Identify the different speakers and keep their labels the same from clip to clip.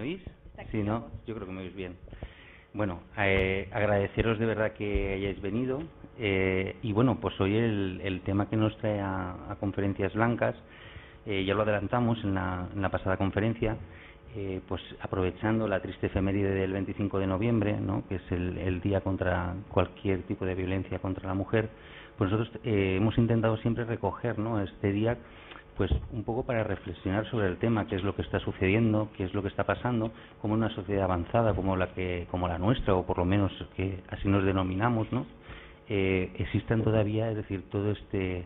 Speaker 1: oís? Sí, ¿no? Yo creo que me oís bien. Bueno, agradeceros de verdad que hayáis venido. Y bueno, pues hoy el tema que nos trae a Conferencias Blancas, ya lo adelantamos en la pasada conferencia, pues aprovechando la triste efeméride del 25 de noviembre, ¿no?, que es el día contra cualquier tipo de violencia contra la mujer, pues nosotros hemos intentado siempre recoger, ¿no?, este día, pues un poco para reflexionar sobre el tema, qué es lo que está sucediendo, qué es lo que está pasando, como en una sociedad avanzada como la nuestra, o por lo menos que así nos denominamos, ¿no?, existan todavía, es decir, todo este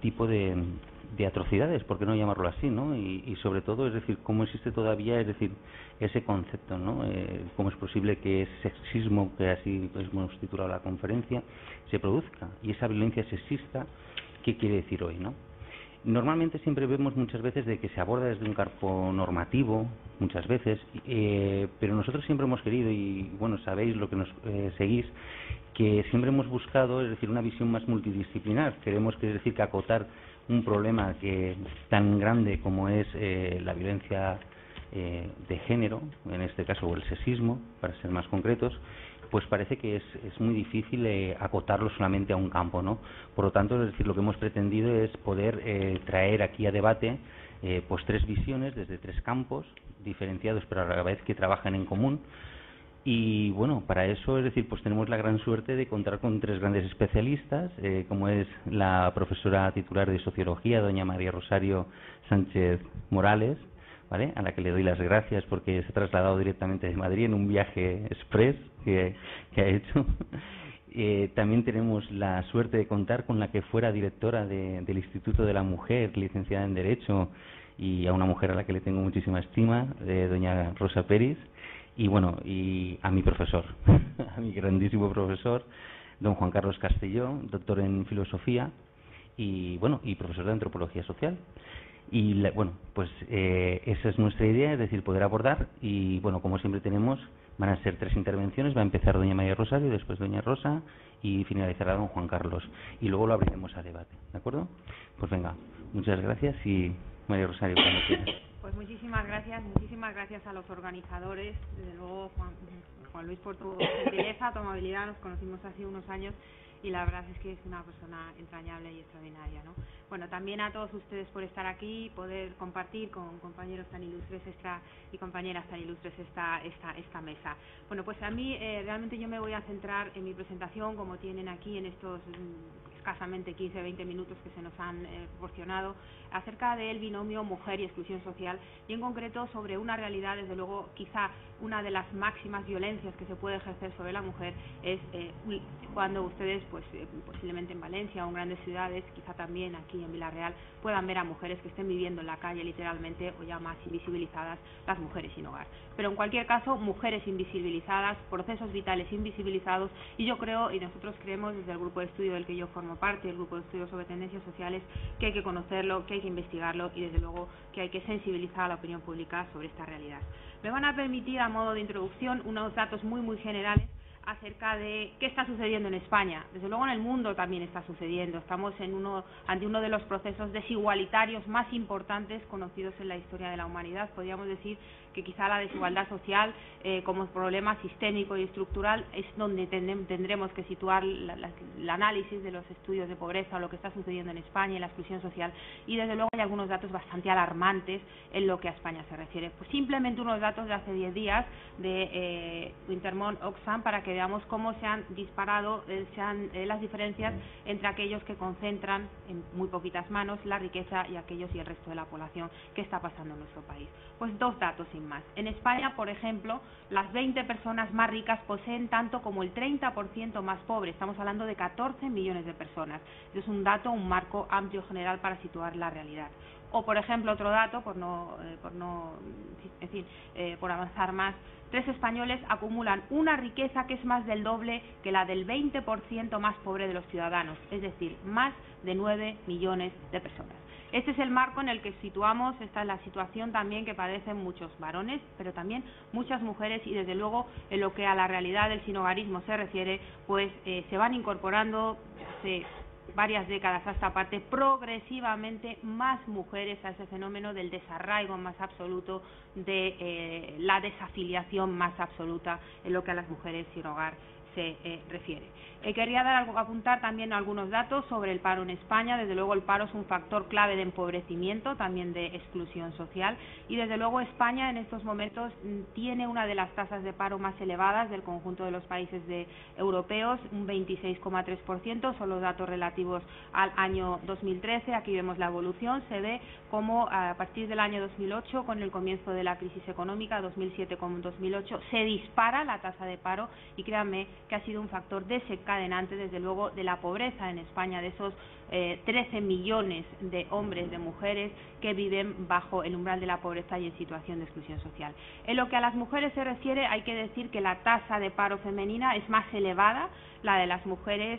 Speaker 1: tipo de atrocidades, ¿por qué no llamarlo así?, ¿no? Y sobre todo, es decir, cómo existe todavía, es decir, ese concepto, ¿no? Cómo es posible que ese sexismo, que así hemos titulado la conferencia, se produzca, y esa violencia sexista, ¿qué quiere decir hoy, no? Normalmente siempre vemos muchas veces de que se aborda desde un campo normativo, muchas veces, pero nosotros siempre hemos querido, y bueno, sabéis lo que nos seguís, que siempre hemos buscado, es decir, una visión más multidisciplinar. Queremos, es decir, que acotar un problema tan grande como es la violencia de género, en este caso, o el sexismo, para ser más concretos, pues parece que es muy difícil acotarlo solamente a un campo, ¿no? Por lo tanto, es decir, lo que hemos pretendido es poder traer aquí a debate pues tres visiones desde tres campos diferenciados, pero a la vez que trabajan en común. Y bueno, para eso, es decir, pues tenemos la gran suerte de contar con tres grandes especialistas, como es la profesora titular de Sociología, doña María Rosario Sánchez Morales, ¿vale?, a la que le doy las gracias porque se ha trasladado directamente de Madrid en un viaje express que ha hecho. También tenemos la suerte de contar con la que fuera directora del Instituto de la Mujer, licenciada en Derecho, y a una mujer a la que le tengo muchísima estima, doña Rosa Peris. Y bueno, y a mi profesor, a mi grandísimo profesor, don Juan Carlos Castelló, doctor en Filosofía y bueno, y profesor de Antropología Social. Y bueno, pues esa es nuestra idea, es decir, poder abordar, y bueno, como siempre tenemos, van a ser tres intervenciones, va a empezar doña María Rosario, después doña Rosa y finalizará don Juan Carlos, y luego lo abriremos a debate, ¿de acuerdo? Pues venga, muchas gracias, y María Rosario, cuando quieras.
Speaker 2: Pues muchísimas gracias a los organizadores, desde luego Juan Luis, por tu gentileza, tu amabilidad. Nos conocimos hace unos años y la verdad es que es una persona entrañable y extraordinaria, ¿no? Bueno, también a todos ustedes por estar aquí y poder compartir con compañeros tan ilustres y compañeras tan ilustres esta mesa. Bueno, pues a mí realmente yo me voy a centrar en mi presentación, como tienen aquí en estos escasamente 15-20 minutos que se nos han proporcionado, acerca del binomio mujer y exclusión social, y en concreto sobre una realidad, desde luego, quizá una de las máximas violencias que se puede ejercer sobre la mujer es cuando ustedes, pues posiblemente en Valencia o en grandes ciudades, quizá también aquí en Villarreal, puedan ver a mujeres que estén viviendo en la calle literalmente, o ya más invisibilizadas, las mujeres sin hogar. Pero en cualquier caso, mujeres invisibilizadas, procesos vitales invisibilizados, y yo creo, y nosotros creemos desde el grupo de estudio del que yo formo parte, el grupo de estudio sobre tendencias sociales, que hay que conocerlo, que hay que investigarlo, y desde luego que hay que sensibilizar a la opinión pública sobre esta realidad. Me van a permitir, a modo de introducción, unos datos muy generales acerca de qué está sucediendo en España. Desde luego en el mundo también está sucediendo. Estamos ante uno de los procesos desigualitarios más importantes conocidos en la historia de la humanidad. Podríamos decir que quizá la desigualdad social como problema sistémico y estructural es donde tendremos que situar el análisis de los estudios de pobreza, o lo que está sucediendo en España y la exclusión social, y desde luego hay algunos datos bastante alarmantes en lo que a España se refiere. Pues simplemente unos datos de hace 10 días de Wintermont Oxfam, para que veamos cómo se han disparado las diferencias entre aquellos que concentran en muy poquitas manos la riqueza y aquellos y el resto de la población que está pasando en nuestro país. Pues dos datos sin más. En España, por ejemplo, las 20 personas más ricas poseen tanto como el 30% más pobre. Estamos hablando de 14 millones de personas. Es un dato, un marco amplio general para situar la realidad. O, por ejemplo, otro dato, por avanzar más, 3 españoles acumulan una riqueza que es más del doble que la del 20% más pobre de los ciudadanos, es decir, más de 9 millones de personas. Este es el marco en el que situamos, esta es la situación también que padecen muchos varones, pero también muchas mujeres, y desde luego en lo que a la realidad del sinhogarismo se refiere, pues se van incorporando hace varias décadas a esta parte, progresivamente más mujeres a ese fenómeno del desarraigo más absoluto, de la desafiliación más absoluta en lo que a las mujeres sin hogar se refiere. Querría apuntar también algunos datos sobre el paro en España. Desde luego el paro es un factor clave de empobrecimiento, también de exclusión social, y desde luego España en estos momentos tiene una de las tasas de paro más elevadas del conjunto de los países europeos, un 26,3%, son los datos relativos al año 2013. Aquí vemos la evolución, se ve como a partir del año 2008, con el comienzo de la crisis económica, 2007 como 2008, se dispara la tasa de paro, y créanme que ha sido un factor desencadenante, desde luego, de la pobreza en España, de esos 13 millones de hombres, de mujeres que viven bajo el umbral de la pobreza y en situación de exclusión social. En lo que a las mujeres se refiere, hay que decir que la tasa de paro femenina es más elevada, la de las mujeres,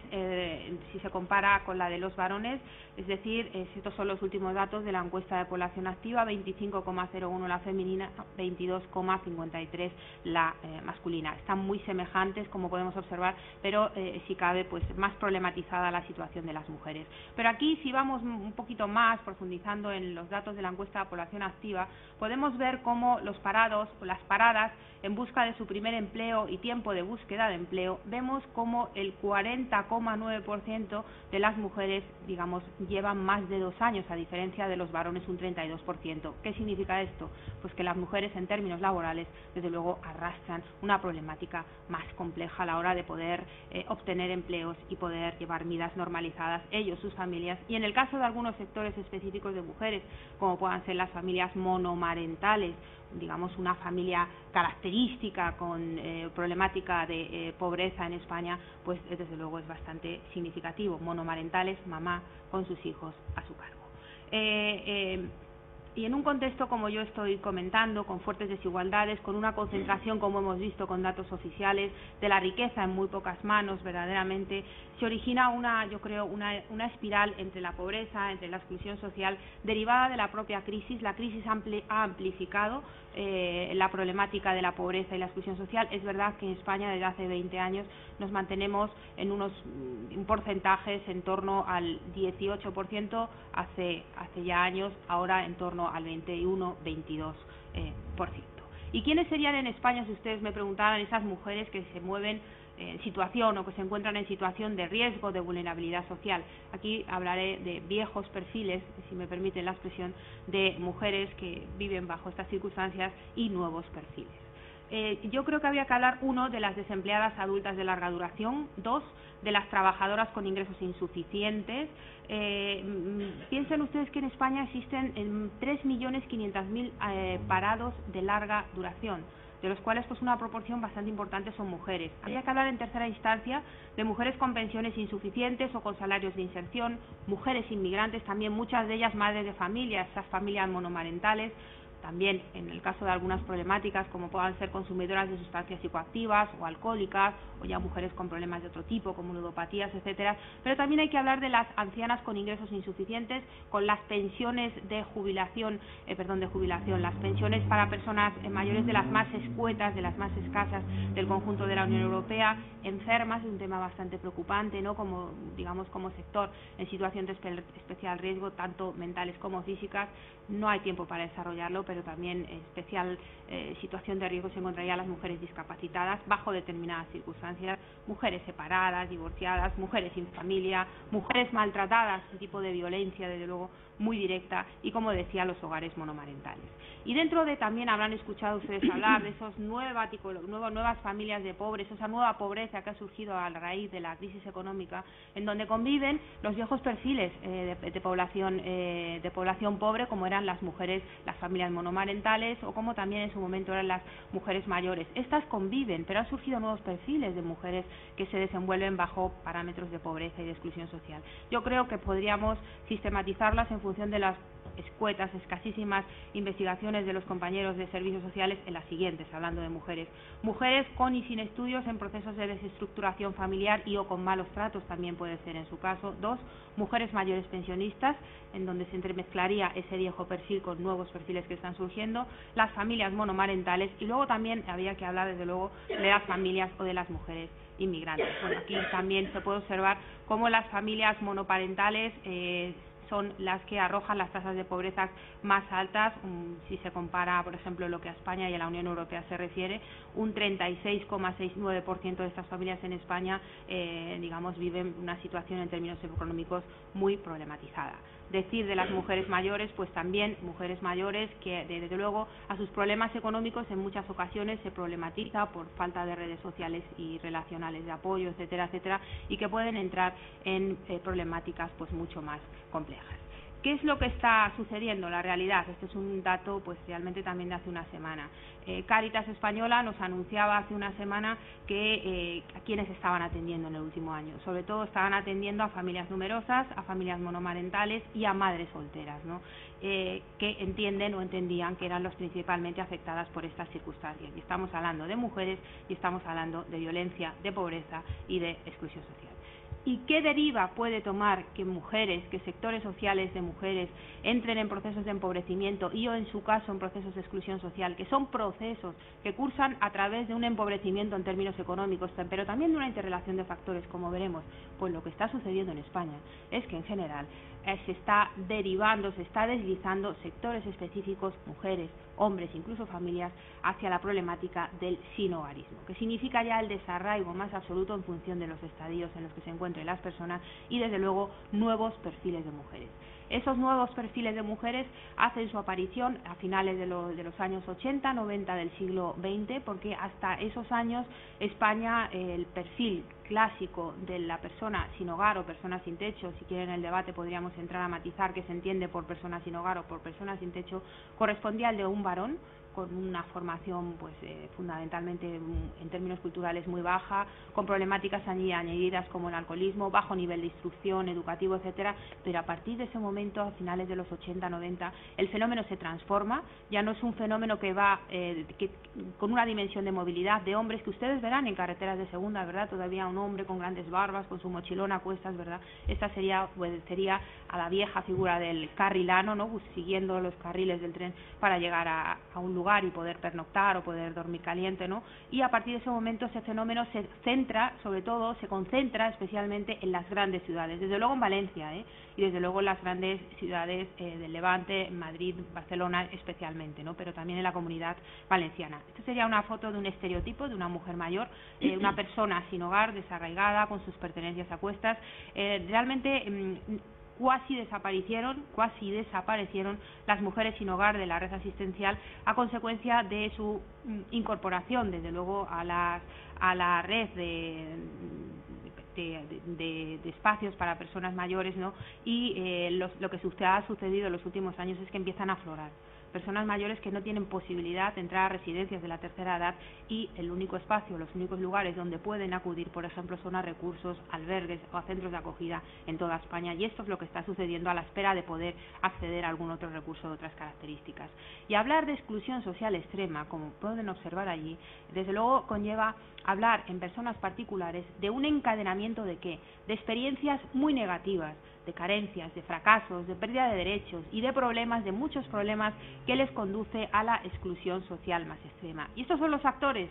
Speaker 2: si se compara con la de los varones, es decir, estos son los últimos datos de la encuesta de población activa, 25,01 la femenina, 22,53 la masculina. Están muy semejantes, como podemos observar, pero si cabe, pues más problematizada la situación de las mujeres. Pero aquí, si vamos un poquito más, profundizando en los datos de la encuesta de población activa, podemos ver cómo los parados o las paradas en busca de su primer empleo y tiempo de búsqueda de empleo, vemos como el 40,9% de las mujeres, digamos, llevan más de 2 años, a diferencia de los varones un 32%. ¿Qué significa esto? Pues que las mujeres en términos laborales, desde luego, arrastran una problemática más compleja a la hora de poder obtener empleos y poder llevar vidas normalizadas, ellos, sus familias, y en el caso de algunos sectores específicos de mujeres, como puedan ser las familias monomarentales, digamos una familia característica con problemática de pobreza en España, pues desde luego es bastante significativo. Monomarentales, mamá con sus hijos a su cargo. Y en un contexto, como yo estoy comentando, con fuertes desigualdades, con una concentración, como hemos visto con datos oficiales, de la riqueza en muy pocas manos, verdaderamente, se origina yo creo, una espiral entre la pobreza, entre la exclusión social, derivada de la propia crisis. La crisis ha amplificado la problemática de la pobreza y la exclusión social. Es verdad que en España desde hace 20 años nos mantenemos en unos porcentajes en torno al 18%, hace ya años, ahora en torno al 21-22%. ¿Y quiénes serían en España, si ustedes me preguntaran, esas mujeres que se mueven en situación o que se encuentran en situación de riesgo, de vulnerabilidad social? Aquí hablaré de viejos perfiles, si me permiten la expresión, de mujeres que viven bajo estas circunstancias, y nuevos perfiles. Yo creo que había que hablar, 1, de las desempleadas adultas de larga duración, 2, de las trabajadoras con ingresos insuficientes. Piensen ustedes que en España existen 3.500.000 parados de larga duración, de los cuales pues una proporción bastante importante son mujeres. Habría que hablar en tercera instancia de mujeres con pensiones insuficientes o con salarios de inserción, mujeres inmigrantes, también muchas de ellas madres de familia, esas familias monomarentales. También en el caso de algunas problemáticas, como puedan ser consumidoras de sustancias psicoactivas o alcohólicas, o ya mujeres con problemas de otro tipo, como ludopatías, etcétera. Pero también hay que hablar de las ancianas con ingresos insuficientes, con las pensiones de jubilación, las pensiones para personas mayores, de las más escuetas, de las más escasas del conjunto de la Unión Europea, enfermas, es un tema bastante preocupante, ¿no? Como, digamos, como sector en situación de especial riesgo, tanto mentales como físicas. No hay tiempo para desarrollarlo, pero también especial situación de riesgo se encontraría las mujeres discapacitadas bajo determinadas circunstancias, mujeres separadas, divorciadas, mujeres sin familia, mujeres maltratadas, un tipo de violencia desde luego muy directa, y como decía, los hogares monomarentales. Y dentro de, también habrán escuchado ustedes hablar de esos nuevas familias de pobres, esa nueva pobreza que ha surgido a raíz de la crisis económica, en donde conviven los viejos perfiles de población pobre, como eran las mujeres, las familias monomarentales, o como también en su momento eran las mujeres mayores. Estas conviven, pero han surgido nuevos perfiles de mujeres que se desenvuelven bajo parámetros de pobreza y de exclusión social. Yo creo que podríamos sistematizarlas en función de las escuetas, escasísimas investigaciones de los compañeros de servicios sociales en las siguientes, hablando de mujeres. Mujeres con y sin estudios en procesos de desestructuración familiar y o con malos tratos, también puede ser en su caso. 2, mujeres mayores pensionistas, en donde se entremezclaría ese viejo perfil con nuevos perfiles que están surgiendo. Las familias monomarentales, y luego también habría que hablar desde luego de las familias o de las mujeres inmigrantes. Bueno, aquí también se puede observar cómo las familias monoparentales son las que arrojan las tasas de pobreza más altas, si se compara, por ejemplo, lo que a España y a la Unión Europea se refiere. Un 36,69% de estas familias en España, digamos, viven una situación en términos económicos muy problematizada. Decir de las mujeres mayores, pues también mujeres mayores que, desde luego, a sus problemas económicos en muchas ocasiones se problematiza por falta de redes sociales y relacionales de apoyo, etcétera, etcétera, y que pueden entrar en problemáticas pues mucho más complejas. ¿Qué es lo que está sucediendo? La realidad, este es un dato pues realmente también de hace una semana. Cáritas Española nos anunciaba hace una semana que a quienes estaban atendiendo en el último año. Sobre todo estaban atendiendo a familias numerosas, a familias monomarentales y a madres solteras, ¿no? Que entienden o entendían que eran los principalmente afectadas por estas circunstancias. Y estamos hablando de mujeres y estamos hablando de violencia, de pobreza y de exclusión social. ¿Y qué deriva puede tomar que mujeres, que sectores sociales de mujeres entren en procesos de empobrecimiento y o en su caso en procesos de exclusión social, que son procesos que cursan a través de un empobrecimiento en términos económicos, pero también de una interrelación de factores, como veremos? Pues lo que está sucediendo en España es que en general se está derivando, se está deslizando sectores específicos, mujeres, hombres, incluso familias, hacia la problemática del sinhogarismo, que significa ya el desarraigo más absoluto en función de los estadios en los que se encuentren las personas y, desde luego, nuevos perfiles de mujeres. Esos nuevos perfiles de mujeres hacen su aparición a finales de los años 80, 90 del siglo XX, porque hasta esos años España, el perfil clásico de la persona sin hogar o persona sin techo, si quieren el debate podríamos entrar a matizar qué se entiende por persona sin hogar o por persona sin techo, correspondía al de un varón con una formación pues fundamentalmente en términos culturales muy baja, con problemáticas añadidas como el alcoholismo, bajo nivel de instrucción, educativo, etcétera, pero a partir de ese momento, a finales de los 80-90, el fenómeno se transforma, ya no es un fenómeno que va con una dimensión de movilidad de hombres que ustedes verán en carreteras de segunda, ¿verdad? Todavía un hombre con grandes barbas, con su mochilón a cuestas, ¿verdad? Esta sería a la vieja figura del carrilano, ¿no? Pues siguiendo los carriles del tren para llegar a un lugar y poder pernoctar o poder dormir caliente, ¿no? Y a partir de ese momento ese fenómeno se centra, sobre todo, se concentra especialmente en las grandes ciudades, desde luego en Valencia, y desde luego en las grandes ciudades del Levante, Madrid, Barcelona especialmente, ¿no? Pero también en la Comunidad Valenciana. Esta sería una foto de un estereotipo de una mujer mayor, una persona sin hogar, desarraigada, con sus pertenencias a cuestas. Realmente cuasi desaparecieron las mujeres sin hogar de la red asistencial a consecuencia de su incorporación, desde luego, a la red de espacios para personas mayores, ¿no? Y lo que ha sucedido en los últimos años es que empiezan a aflorar personas mayores que no tienen posibilidad de entrar a residencias de la tercera edad y el único espacio, los únicos lugares donde pueden acudir, por ejemplo, son a recursos, albergues o a centros de acogida en toda España, y esto es lo que está sucediendo a la espera de poder acceder a algún otro recurso de otras características. Y hablar de exclusión social extrema, como pueden observar allí, desde luego conlleva hablar en personas particulares de un encadenamiento de ¿qué? De experiencias muy negativas, de carencias, de fracasos, de pérdida de derechos y de problemas, de muchos problemas que les conduce a la exclusión social más extrema. Y estos son los actores.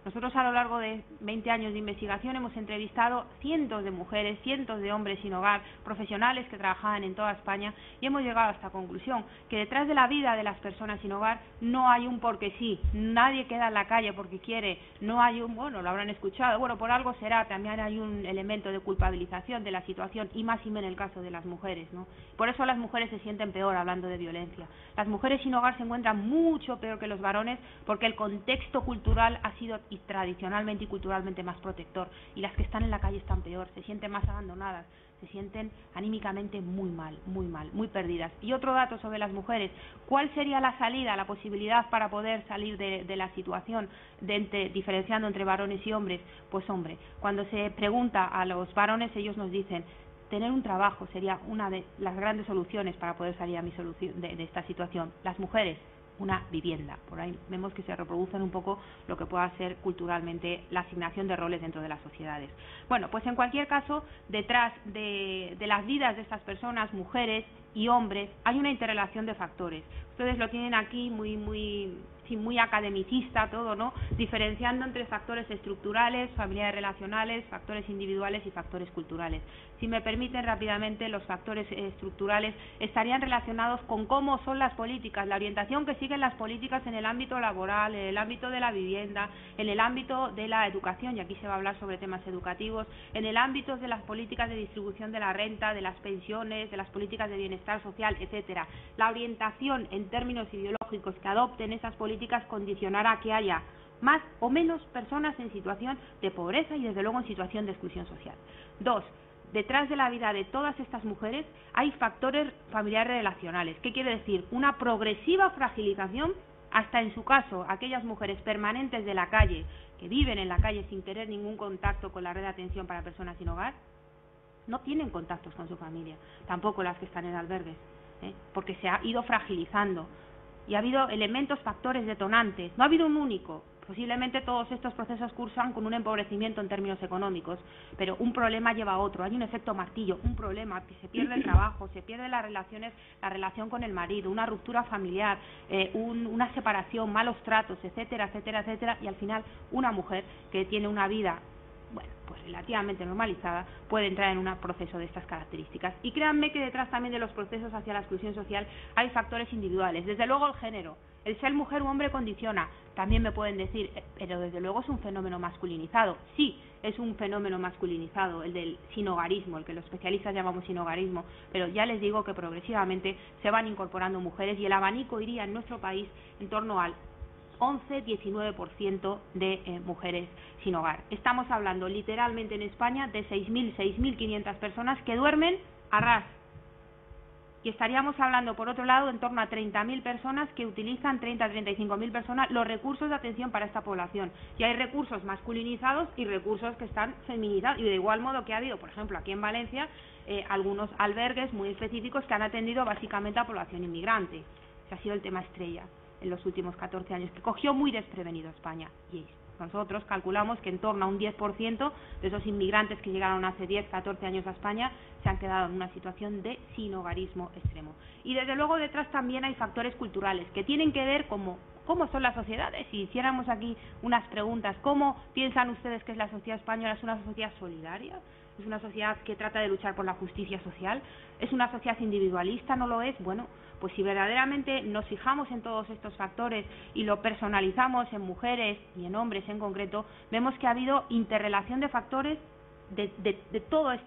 Speaker 2: Nosotros a lo largo de 20 años de investigación hemos entrevistado cientos de mujeres, cientos de hombres sin hogar, profesionales que trabajaban en toda España, y hemos llegado a esta conclusión, que detrás de la vida de las personas sin hogar no hay un porque sí, nadie queda en la calle porque quiere, no hay un, bueno, lo habrán escuchado, bueno, por algo será, también hay un elemento de culpabilización de la situación, y más y menos en el caso de las mujeres, ¿no? Por eso las mujeres se sienten peor hablando de violencia. Las mujeres sin hogar se encuentran mucho peor que los varones porque el contexto cultural ha sido tradicionalmente y culturalmente más protector, y las que están en la calle están peor, se sienten más abandonadas, se sienten anímicamente muy mal, muy perdidas. Y otro dato sobre las mujeres: ¿cuál sería la salida, la posibilidad para poder salir de la situación, diferenciando entre varones y hombres? Pues hombre, cuando se pregunta a los varones, ellos nos dicen: tener un trabajo sería una de las grandes soluciones para poder salir de esta situación. Las mujeres: una vivienda. Por ahí vemos que se reproducen un poco lo que pueda ser culturalmente la asignación de roles dentro de las sociedades. Bueno, pues en cualquier caso, detrás de las vidas de estas personas, mujeres y hombres, hay una interrelación de factores. Ustedes lo tienen aquí muy academicista todo, ¿no? Diferenciando entre factores estructurales, familiares relacionales, factores individuales y factores culturales. Si me permiten rápidamente, los factores estructurales estarían relacionados con cómo son las políticas, la orientación que siguen las políticas en el ámbito laboral, en el ámbito de la vivienda, en el ámbito de la educación, y aquí se va a hablar sobre temas educativos, en el ámbito de las políticas de distribución de la renta, de las pensiones, de las políticas de bienestar social, etcétera. La orientación en términos ideológicos que adopten esas políticas condicionará a que haya más o menos personas en situación de pobreza y desde luego en situación de exclusión social. 2. Detrás de la vida de todas estas mujeres hay factores familiares relacionales. ¿Qué quiere decir? Una progresiva fragilización, hasta en su caso, aquellas mujeres permanentes de la calle, que viven en la calle sin tener ningún contacto con la red de atención para personas sin hogar, no tienen contactos con su familia, tampoco las que están en albergues, porque se ha ido fragilizando y ha habido elementos, factores detonantes, no ha habido un único. Posiblemente todos estos procesos cursan con un empobrecimiento en términos económicos, pero un problema lleva a otro, hay un efecto martillo, un problema, que se pierde el trabajo, se pierden las relaciones, la relación con el marido, una ruptura familiar, una separación, malos tratos, etcétera, etcétera, etcétera, y al final una mujer que tiene una vida, bueno, pues relativamente normalizada, puede entrar en un proceso de estas características. Y créanme que detrás también de los procesos hacia la exclusión social hay factores individuales, desde luego el género. El ser mujer o hombre condiciona, también me pueden decir, pero desde luego es un fenómeno masculinizado. Sí, es un fenómeno masculinizado, el del sinhogarismo, el que los especialistas llamamos sinhogarismo, pero ya les digo que progresivamente se van incorporando mujeres y el abanico iría en nuestro país en torno al 11-19% de mujeres sin hogar. Estamos hablando literalmente en España de 6.500 personas que duermen a ras. Y estaríamos hablando, por otro lado, en torno a 30.000 personas que utilizan, 35.000 personas, los recursos de atención para esta población. Y hay recursos masculinizados y recursos que están feminizados. Y de igual modo que ha habido, por ejemplo, aquí en Valencia, algunos albergues muy específicos que han atendido básicamente a población inmigrante. Ese ha sido el tema estrella en los últimos 14 años, que cogió muy desprevenido a España. Y nosotros calculamos que en torno a un 10% de esos inmigrantes que llegaron hace 10, 14 años a España se han quedado en una situación de sinhogarismo extremo. Y desde luego detrás también hay factores culturales que tienen que ver cómo son las sociedades. Si hiciéramos aquí unas preguntas, ¿cómo piensan ustedes que es la sociedad española? ¿Es una sociedad solidaria? ¿Es una sociedad que trata de luchar por la justicia social? ¿Es una sociedad individualista? ¿No lo es? Bueno, pues si verdaderamente nos fijamos en todos estos factores y lo personalizamos en mujeres y en hombres en concreto, vemos que ha habido interrelación de factores de todas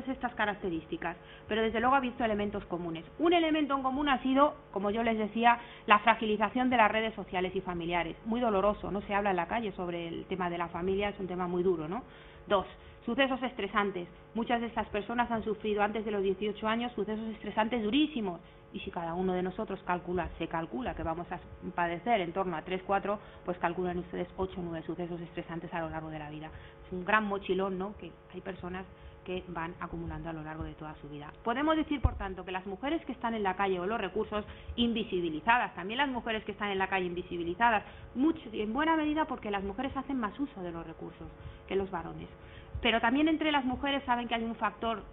Speaker 2: estas características, pero desde luego ha habido elementos comunes. Un elemento en común ha sido, como yo les decía, la fragilización de las redes sociales y familiares. Muy doloroso, no se habla en la calle sobre el tema de la familia, es un tema muy duro, ¿no? 2. Sucesos estresantes. Muchas de estas personas han sufrido antes de los 18 años sucesos estresantes durísimos. Y si cada uno de nosotros se calcula que vamos a padecer en torno a 3, 4, pues calculan ustedes 8 o 9 sucesos estresantes a lo largo de la vida. Es un gran mochilón, ¿no?, que hay personas que van acumulando a lo largo de toda su vida. Podemos decir, por tanto, que las mujeres que están en la calle o los recursos invisibilizadas, también las mujeres que están en la calle invisibilizadas, en buena medida porque las mujeres hacen más uso de los recursos que los varones. Pero también entre las mujeres saben que hay un factor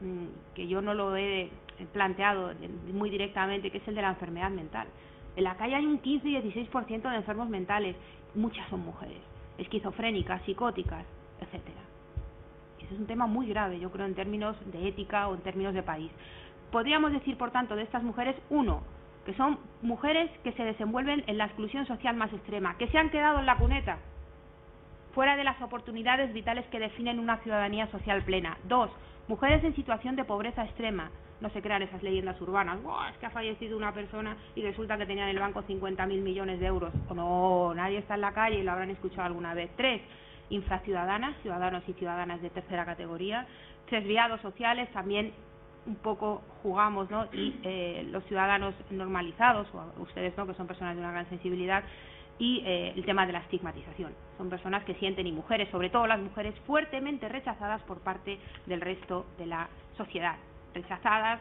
Speaker 2: que yo no lo he planteado muy directamente, que es el de la enfermedad mental. En la calle hay un 15 y 16% de enfermos mentales, muchas son mujeres, esquizofrénicas, psicóticas, etcétera. Ese es un tema muy grave, yo creo, en términos de ética o en términos de país. Podríamos decir, por tanto, de estas mujeres, uno, que son mujeres que se desenvuelven en la exclusión social más extrema, que se han quedado en la cuneta, fuera de las oportunidades vitales que definen una ciudadanía social plena. 2. Mujeres en situación de pobreza extrema. No se crean esas leyendas urbanas. ¡Buah, es que ha fallecido una persona y resulta que tenía en el banco 50.000 millones de euros! O no, nadie está en la calle y lo habrán escuchado alguna vez. 3. Infraciudadanas, ciudadanos y ciudadanas de tercera categoría. Desviados sociales, también un poco jugamos, ¿no? Y los ciudadanos normalizados, o ustedes, ¿no?, que son personas de una gran sensibilidad, y el tema de la estigmatización. Son personas que sienten, y mujeres, sobre todo las mujeres, fuertemente rechazadas por parte del resto de la sociedad, rechazadas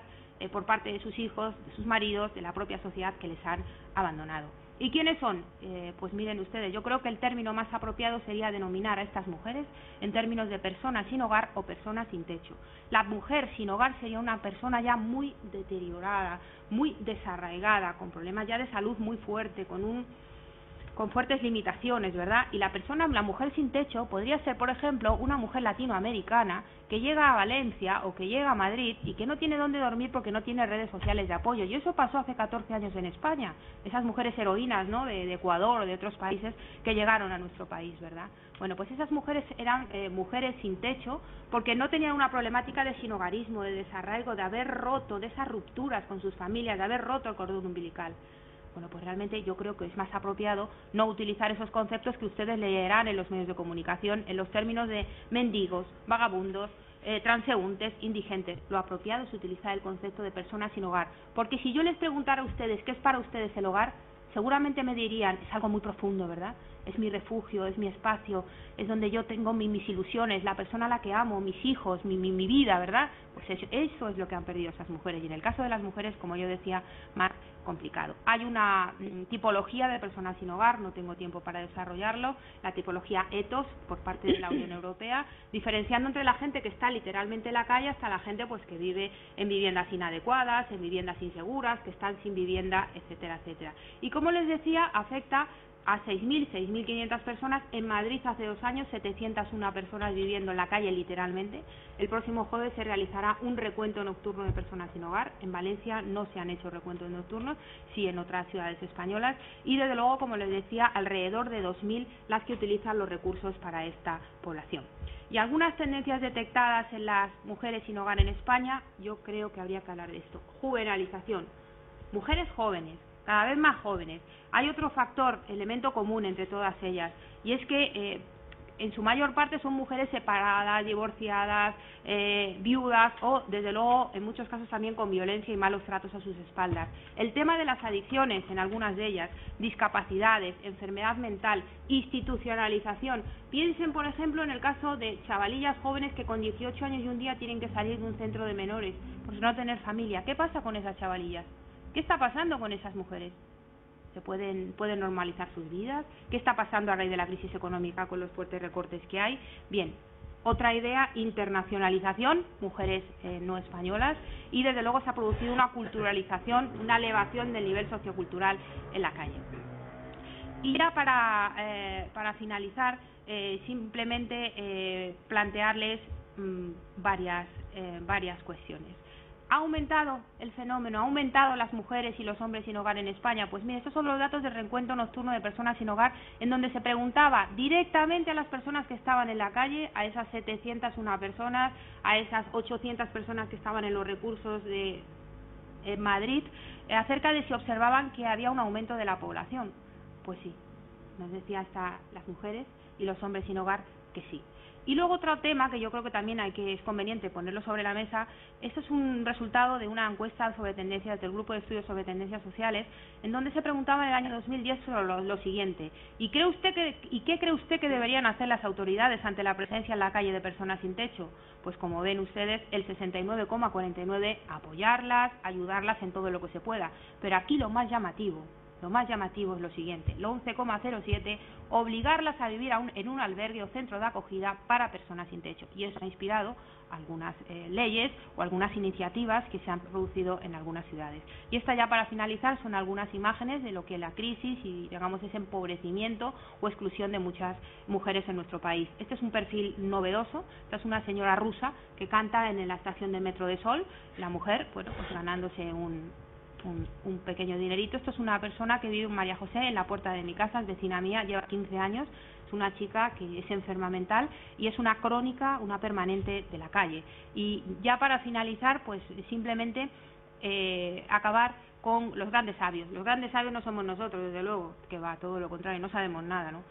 Speaker 2: por parte de sus hijos, de sus maridos, de la propia sociedad que les han abandonado. ¿Y quiénes son? Pues miren ustedes, yo creo que el término más apropiado sería denominar a estas mujeres en términos de personas sin hogar o personas sin techo. La mujer sin hogar sería una persona ya muy deteriorada, muy desarraigada, con problemas ya de salud muy fuerte, con fuertes limitaciones, ¿verdad? Y la mujer sin techo podría ser, por ejemplo, una mujer latinoamericana que llega a Valencia o que llega a Madrid y que no tiene dónde dormir porque no tiene redes sociales de apoyo. Y eso pasó hace 14 años en España. Esas mujeres heroínas, ¿no?, de Ecuador o de otros países que llegaron a nuestro país, ¿verdad? Bueno, pues esas mujeres eran mujeres sin techo porque no tenían una problemática de sinhogarismo, de desarraigo, de haber roto, de esas rupturas con sus familias, de haber roto el cordón umbilical. Bueno, pues realmente yo creo que es más apropiado no utilizar esos conceptos que ustedes leerán en los medios de comunicación, en los términos de mendigos, vagabundos, transeúntes, indigentes. Lo apropiado es utilizar el concepto de personas sin hogar. Porque si yo les preguntara a ustedes qué es para ustedes el hogar, seguramente me dirían, es algo muy profundo, ¿verdad? Es mi refugio, es mi espacio, es donde yo tengo mis ilusiones, la persona a la que amo, mis hijos, mi vida, ¿verdad? Pues eso es lo que han perdido esas mujeres. Y en el caso de las mujeres, como yo decía, más complicado. Hay una tipología de personas sin hogar, no tengo tiempo para desarrollarlo, la tipología ETOS por parte de la Unión Europea, diferenciando entre la gente que está literalmente en la calle hasta la gente pues que vive en viviendas inadecuadas, en viviendas inseguras, que están sin vivienda, etcétera, etcétera. Y como les decía, afecta a 6.500 personas. En Madrid hace 2 años 701 personas viviendo en la calle literalmente. El próximo jueves se realizará un recuento nocturno de personas sin hogar. En Valencia no se han hecho recuentos nocturnos, sí en otras ciudades españolas, y desde luego, como les decía, alrededor de 2.000 las que utilizan los recursos para esta población. Y algunas tendencias detectadas en las mujeres sin hogar en España, yo creo que habría que hablar de esto. Juvenalización. Mujeres jóvenes, cada vez más jóvenes. Hay otro factor, elemento común entre todas ellas, y es que en su mayor parte son mujeres separadas, divorciadas, viudas o, desde luego, en muchos casos también con violencia y malos tratos a sus espaldas. El tema de las adicciones, en algunas de ellas, discapacidades, enfermedad mental, institucionalización. Piensen, por ejemplo, en el caso de chavalillas jóvenes que con 18 años y un día tienen que salir de un centro de menores por no tener familia. ¿Qué pasa con esas chavalillas? ¿Qué está pasando con esas mujeres? ¿Se pueden normalizar sus vidas? ¿Qué está pasando a raíz de la crisis económica con los fuertes recortes que hay? Bien, otra idea, internacionalización, mujeres no españolas, y desde luego se ha producido una culturalización, una elevación del nivel sociocultural en la calle. Y ya para finalizar, simplemente plantearles varias cuestiones. ¿Ha aumentado el fenómeno? ¿Ha aumentado las mujeres y los hombres sin hogar en España? Pues mire, estos son los datos del recuento nocturno de personas sin hogar, en donde se preguntaba directamente a las personas que estaban en la calle, a esas 701 personas, a esas 800 personas que estaban en los recursos de Madrid, acerca de si observaban que había un aumento de la población. Pues sí, nos decía hasta las mujeres y los hombres sin hogar que sí. Y luego otro tema que yo creo que también es conveniente ponerlo sobre la mesa. Esto es un resultado de una encuesta sobre tendencias del Grupo de Estudios sobre Tendencias Sociales, en donde se preguntaba en el año 2010 sobre lo siguiente: ¿y qué cree usted que deberían hacer las autoridades ante la presencia en la calle de personas sin techo? Pues como ven ustedes, el 69,49 apoyarlas, ayudarlas en todo lo que se pueda. Pero aquí lo más llamativo es lo siguiente: el 11,07 obligarlas a vivir en un albergue o centro de acogida para personas sin techo. Y eso ha inspirado algunas leyes o algunas iniciativas que se han producido en algunas ciudades. Y esta, ya para finalizar, son algunas imágenes de lo que la crisis y, digamos, ese empobrecimiento o exclusión de muchas mujeres en nuestro país. Este es un perfil novedoso. Esta es una señora rusa que canta en la estación de Metro de Sol. La mujer, bueno, pues ganándose un pequeño dinerito. Esto es una persona que vive en María José, en la puerta de mi casa, es vecina mía, lleva 15 años, es una chica que es enferma mental y es una crónica, una permanente de la calle. Y ya para finalizar, pues simplemente acabar con los grandes sabios. Los grandes sabios no somos nosotros, desde luego, que va todo lo contrario, no sabemos nada, ¿no?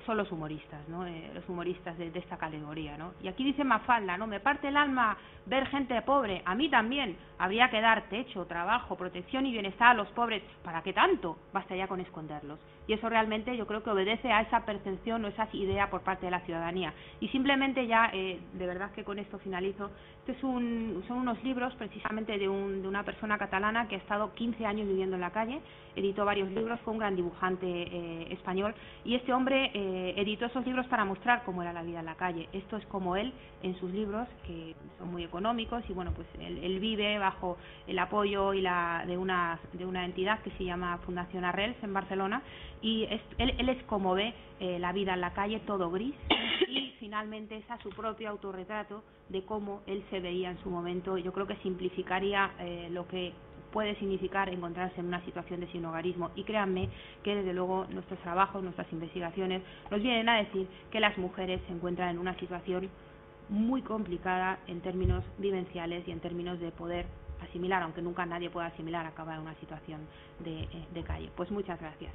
Speaker 2: son los humoristas, ¿no? Los humoristas de esta categoría, ¿no? Y aquí dice Mafalda, ¿no? Me parte el alma ver gente pobre, a mí también. Habría que dar techo, trabajo, protección y bienestar a los pobres. ¿Para qué tanto? Basta ya con esconderlos. Y eso realmente yo creo que obedece a esa percepción o esa idea por parte de la ciudadanía. Y simplemente ya, de verdad que con esto finalizo, son unos libros precisamente de una persona catalana que ha estado 15 años viviendo en la calle, editó varios libros, fue un gran dibujante español, y este hombre editó esos libros para mostrar cómo era la vida en la calle. Esto es como él en sus libros, que son muy económicos, y bueno, pues él vive bajo el apoyo de una entidad que se llama Fundación Arrels en Barcelona, y él es como ve la vida en la calle, todo gris, y finalmente es a su propio autorretrato de cómo él se veía en su momento. Yo creo que simplificaría lo que puede significar encontrarse en una situación de sinhogarismo, y créanme que desde luego nuestros trabajos, nuestras investigaciones nos vienen a decir que las mujeres se encuentran en una situación muy complicada en términos vivenciales y en términos de poder asimilar, aunque nunca nadie pueda asimilar, acabar en una situación de calle. Pues muchas gracias.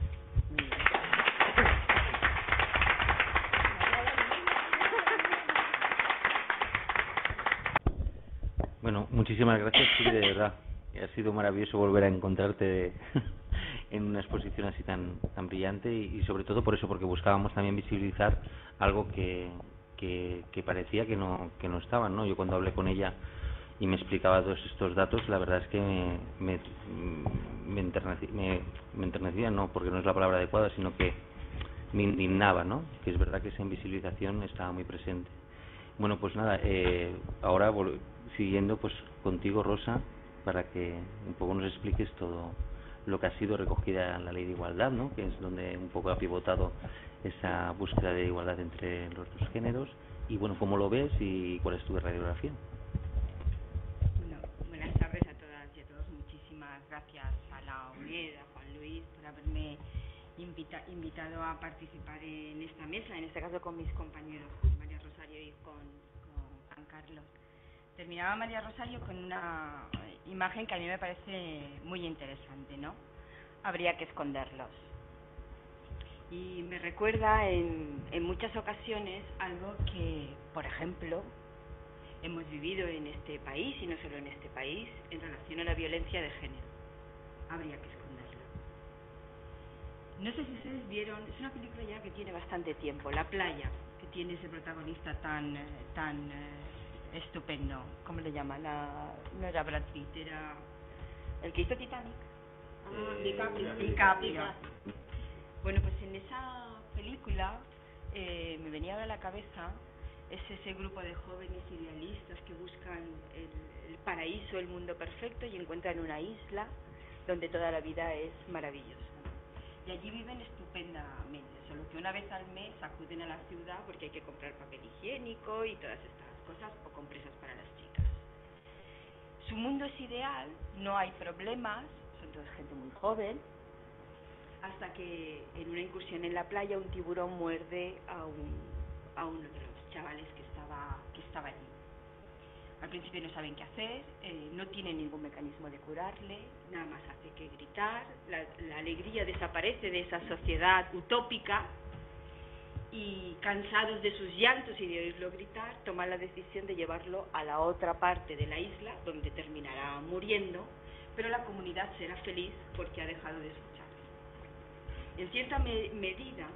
Speaker 1: Bueno, muchísimas gracias, sí, de verdad. Ha sido maravilloso volver a encontrarte en una exposición así tan brillante, y sobre todo por eso, porque buscábamos también visibilizar algo que parecía que no estaban, ¿no? Yo cuando hablé con ella y me explicaba todos estos datos, la verdad es que me enternecía, no, porque no es la palabra adecuada, sino que me indignaba, ¿no? Que es verdad que esa invisibilización estaba muy presente. Bueno, pues nada, ahora siguiendo pues contigo, Rosa, para que un poco nos expliques todo lo que ha sido recogida en la Ley de Igualdad, ¿no? Que es donde un poco ha pivotado esa búsqueda de igualdad entre los dos géneros, y bueno, cómo lo ves y cuál es tu radiografía.
Speaker 3: Bueno, buenas tardes a todas y a todos. Muchísimas gracias a la UNED, a Juan Luis, por haberme invitado a participar en esta mesa, en este caso con mis compañeros, con María Rosario y con Juan Carlos. Terminaba María Rosario con una imagen que a mí me parece muy interesante, ¿no? Habría que esconderlos. Y me recuerda en muchas ocasiones algo que, por ejemplo, hemos vivido en este país, y no solo en este país, en relación a la violencia de género. Habría que esconderla. No sé si ustedes vieron, es una película ya que tiene bastante tiempo, La playa, que tiene ese protagonista tan estupendo. ¿Cómo le llaman? No era Brad Pitt, era el que hizo Titanic. DiCaprio. Bueno, pues en esa película me venía a la cabeza ese grupo de jóvenes idealistas que buscan el paraíso, el mundo perfecto, y encuentran una isla donde toda la vida es maravillosa. Y allí viven estupendamente, solo que una vez al mes acuden a la ciudad porque hay que comprar papel higiénico y todas estas cosas, o compresas para las chicas. Su mundo es ideal, no hay problemas, son toda gente muy joven, hasta que en una incursión en la playa un tiburón muerde a uno de los chavales que estaba allí. Al principio no saben qué hacer, no tienen ningún mecanismo de curarle, nada más hace que gritar, la alegría desaparece de esa sociedad utópica, y cansados de sus llantos y de oírlo gritar, toman la decisión de llevarlo a la otra parte de la isla, donde terminará muriendo, pero la comunidad será feliz porque ha dejado de escucharle. En cierta medida,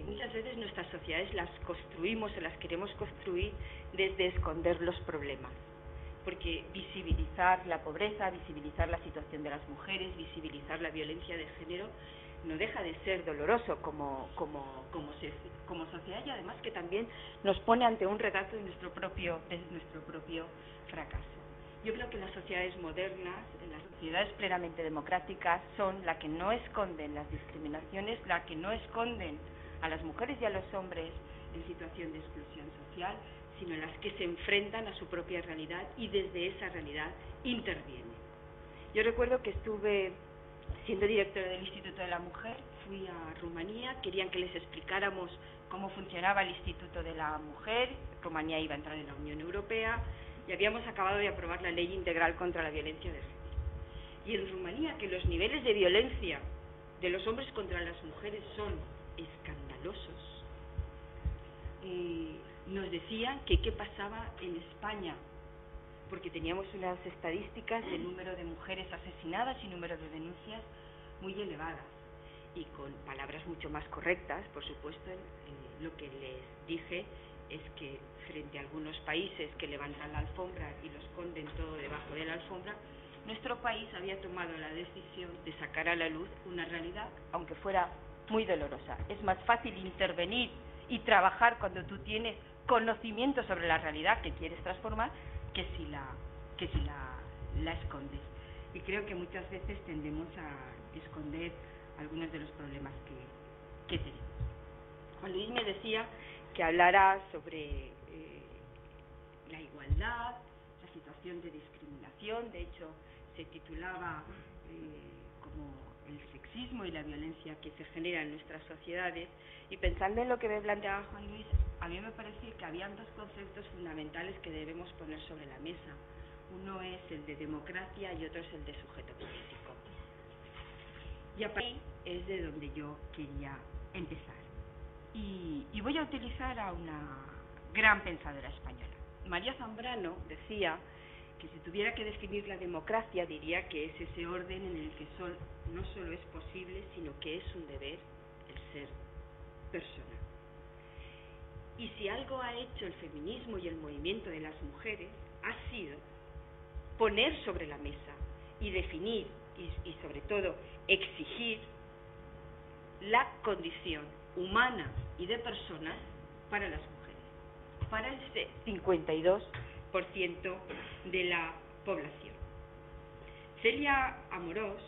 Speaker 3: muchas veces nuestras sociedades las construimos o las queremos construir desde esconder los problemas, porque visibilizar la pobreza, visibilizar la situación de las mujeres, visibilizar la violencia de género no deja de ser doloroso como sociedad, y además que también nos pone ante un retrato de nuestro propio fracaso. Yo creo que las sociedades modernas, las sociedades plenamente democráticas, son las que no esconden las discriminaciones, las que no esconden a las mujeres y a los hombres en situación de exclusión social, sino las que se enfrentan a su propia realidad y desde esa realidad intervienen. Yo recuerdo que estuve siendo directora del Instituto de la Mujer, fui a Rumanía, querían que les explicáramos cómo funcionaba el Instituto de la Mujer. Rumanía iba a entrar en la Unión Europea y habíamos acabado de aprobar la Ley Integral contra la Violencia de Género. Y en Rumanía, que los niveles de violencia de los hombres contra las mujeres son escandalosos, nos decían que qué pasaba en España, porque teníamos unas estadísticas de número de mujeres asesinadas y número de denuncias muy elevadas, y con palabras mucho más correctas, por supuesto. Lo que les dije es que frente a algunos países que levantan la alfombra y lo esconden todo debajo de la alfombra, nuestro país había tomado la decisión de sacar a la luz una realidad, aunque fuera muy dolorosa. Es más fácil intervenir y trabajar cuando tú tienes conocimiento sobre la realidad que quieres transformar que si la escondes. Y creo que muchas veces tendemos a esconder algunos de los problemas que tenemos. Juan Luis me decía que hablara sobre la igualdad, la situación de discriminación. De hecho, se titulaba como el sexismo y la violencia que se genera en nuestras sociedades. Y pensando en lo que me planteaba Juan Luis, a mí me parecía que habían dos conceptos fundamentales que debemos poner sobre la mesa. Uno es el de democracia y otro es el de sujeto político. Y a partir de ahí es de donde yo quería empezar. Y voy a utilizar a una gran pensadora española. María Zambrano decía que si tuviera que definir la democracia, diría que es ese orden en el que no solo es posible, sino que es un deber el ser persona. Y si algo ha hecho el feminismo y el movimiento de las mujeres, ha sido poner sobre la mesa y definir y sobre todo exigir la condición humana y de personas para las mujeres, para el 52% de la población. Celia Amorós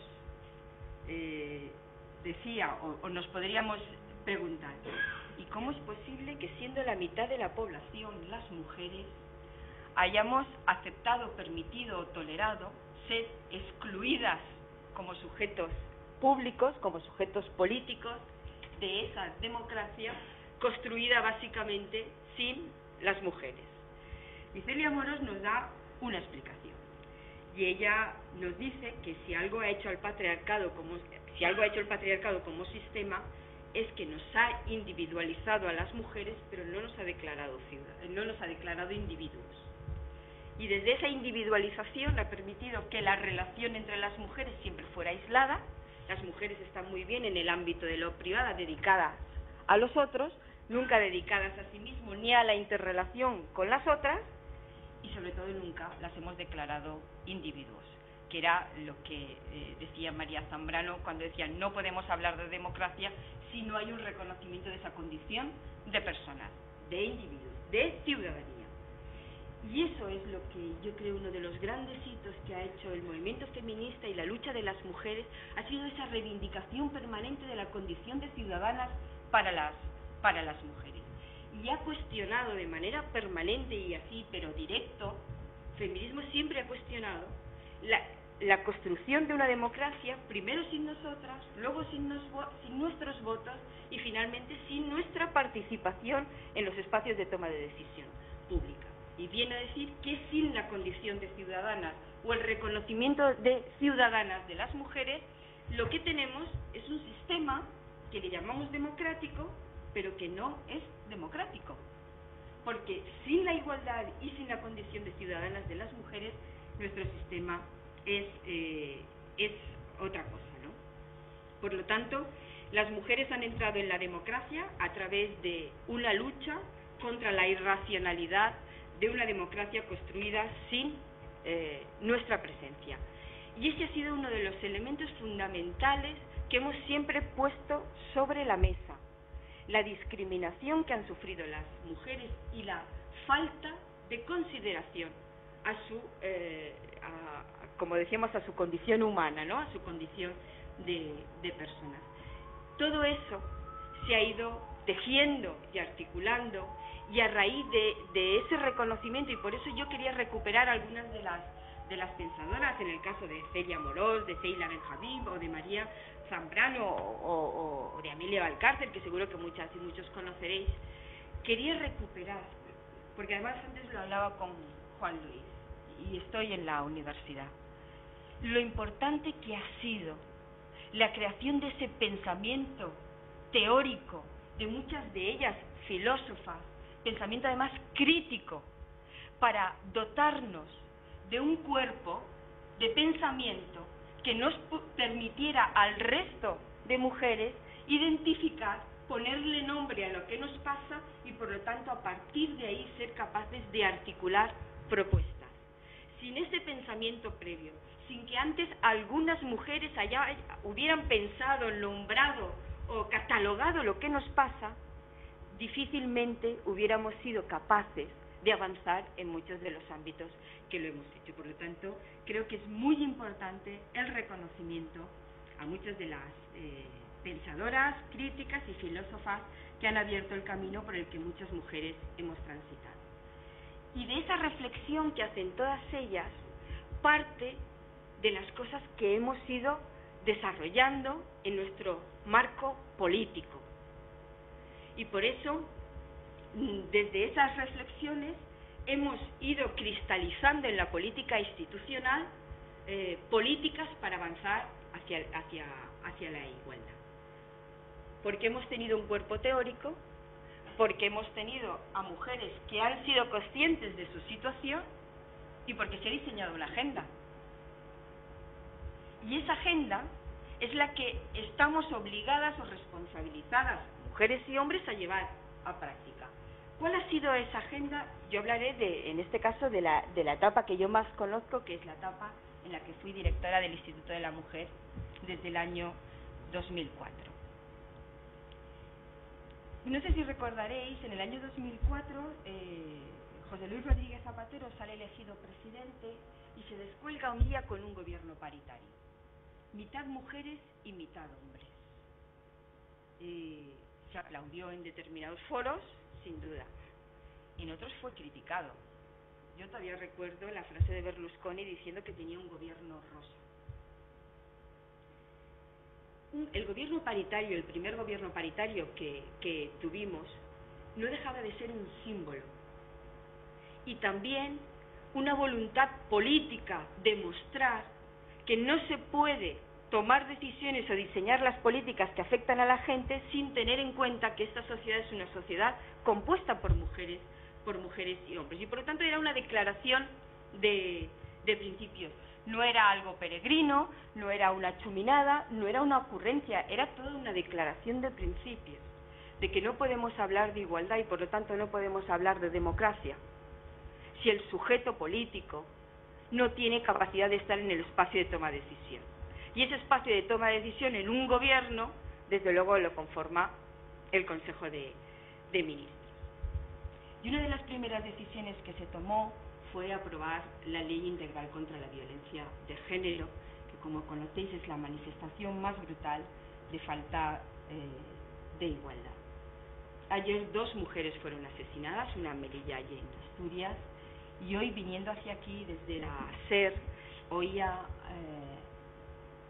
Speaker 3: decía, o nos podríamos preguntar, ¿y cómo es posible que siendo la mitad de la población las mujeres hayamos aceptado, permitido o tolerado ser excluidas como sujetos públicos, como sujetos políticos de esa democracia construida básicamente sin las mujeres? Y Celia Amorós nos da una explicación, y ella nos dice que si algo ha hecho el patriarcado como sistema, es que nos ha individualizado a las mujeres, pero no nos ha declarado individuos. Y desde esa individualización ha permitido que la relación entre las mujeres siempre fuera aislada. Las mujeres están muy bien en el ámbito de lo privado, dedicadas a los otros, nunca dedicadas a sí mismos ni a la interrelación con las otras, y sobre todo nunca las hemos declarado individuos, que era lo que decía María Zambrano cuando decía no podemos hablar de democracia si no hay un reconocimiento de esa condición de personas, de individuos, de ciudadanía. Y eso es lo que yo creo uno de los grandes hitos que ha hecho el movimiento feminista y la lucha de las mujeres, ha sido esa reivindicación permanente de la condición de ciudadanas para las mujeres. Y ha cuestionado de manera permanente y así, pero directo, el feminismo siempre ha cuestionado la construcción de una democracia, primero sin nosotras, luego sin nuestros votos y finalmente sin nuestra participación en los espacios de toma de decisión pública. Y viene a decir que sin la condición de ciudadanas o el reconocimiento de ciudadanas de las mujeres, lo que tenemos es un sistema que le llamamos democrático, pero que no es democrático. Porque sin la igualdad y sin la condición de ciudadanas de las mujeres, nuestro sistema es otra cosa, ¿no? Por lo tanto, las mujeres han entrado en la democracia a través de una lucha contra la irracionalidad de una democracia construida sin nuestra presencia. Y ese ha sido uno de los elementos fundamentales que hemos siempre puesto sobre la mesa. La discriminación que han sufrido las mujeres y la falta de consideración a su, como decíamos, a su condición humana, ¿no? A su condición de personas. Todo eso se ha ido tejiendo y articulando, y a raíz de ese reconocimiento, y por eso yo quería recuperar algunas de las pensadoras, en el caso de Celia Amorós, de Ceyla Benjamín o de María Zambrano o de Amelia Valcárcel, que seguro que muchas y muchos conoceréis, quería recuperar, porque además antes lo hablaba con Juan Luis, y estoy en la universidad, lo importante que ha sido la creación de ese pensamiento teórico, de muchas de ellas filósofas, pensamiento además crítico, para dotarnos de un cuerpo de pensamiento que nos permitiera al resto de mujeres identificar, ponerle nombre a lo que nos pasa y por lo tanto a partir de ahí ser capaces de articular propuestas. Sin ese pensamiento previo, sin que antes algunas mujeres hubieran pensado, nombrado o catalogado lo que nos pasa, difícilmente hubiéramos sido capaces de avanzar en muchos de los ámbitos que lo hemos hecho. Por lo tanto, creo que es muy importante el reconocimiento a muchas de las pensadoras, críticas y filósofas que han abierto el camino por el que muchas mujeres hemos transitado. Y de esa reflexión que hacen todas ellas, parte de las cosas que hemos ido desarrollando en nuestro marco político. Y por eso, desde esas reflexiones, hemos ido cristalizando en la política institucional políticas para avanzar hacia la igualdad. Porque hemos tenido un cuerpo teórico, porque hemos tenido a mujeres que han sido conscientes de su situación y porque se ha diseñado una agenda. Y esa agenda es la que estamos obligadas o responsabilizadas, mujeres y hombres, a llevar a práctica. ¿Cuál ha sido esa agenda? Yo hablaré, en este caso, de la etapa que yo más conozco, que es la etapa en la que fui directora del Instituto de la Mujer desde el año 2004. No sé si recordaréis, en el año 2004, José Luis Rodríguez Zapatero sale elegido presidente y se descuelga un día con un gobierno paritario. Mitad mujeres y mitad hombres. Se aplaudió en determinados foros, sin duda. En otros fue criticado. Yo todavía recuerdo la frase de Berlusconi diciendo que tenía un gobierno rosa. El gobierno paritario, el primer gobierno paritario que tuvimos, no dejaba de ser un símbolo. Y también una voluntad política de mostrar que no se puede tomar decisiones o diseñar las políticas que afectan a la gente sin tener en cuenta que esta sociedad es una sociedad compuesta por mujeres y hombres. Y por lo tanto era una declaración de principios. No era algo peregrino, no era una chuminada, no era una ocurrencia, era toda una declaración de principios, de que no podemos hablar de igualdad y por lo tanto no podemos hablar de democracia si el sujeto político no tiene capacidad de estar en el espacio de toma de decisión. Y ese espacio de toma de decisión en un gobierno, desde luego lo conforma el Consejo de Ministros. Y una de las primeras decisiones que se tomó fue aprobar la Ley Integral contra la Violencia de Género, que como conocéis es la manifestación más brutal de falta de igualdad. Ayer 2 mujeres fueron asesinadas, una en Melilla y en Asturias, y hoy viniendo hacia aquí desde la SER oía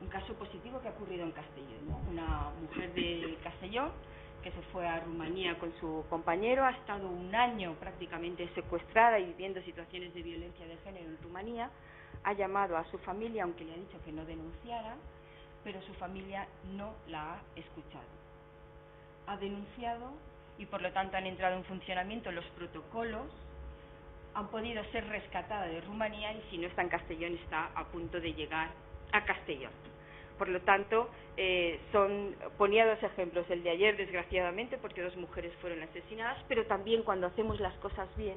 Speaker 3: un caso positivo que ha ocurrido en Castellón, ¿no? Una mujer de Castellón que se fue a Rumanía con su compañero, ha estado un año prácticamente secuestrada y viviendo situaciones de violencia de género en Rumanía, ha llamado a su familia, aunque le ha dicho que no denunciara, pero su familia no la ha escuchado. Ha denunciado y por lo tanto han entrado en funcionamiento los protocolos, han podido ser rescatada de Rumanía y si no está en Castellón está a punto de llegar a Castellón. Por lo tanto, ponía 2 ejemplos, el de ayer desgraciadamente porque 2 mujeres fueron asesinadas, pero también cuando hacemos las cosas bien,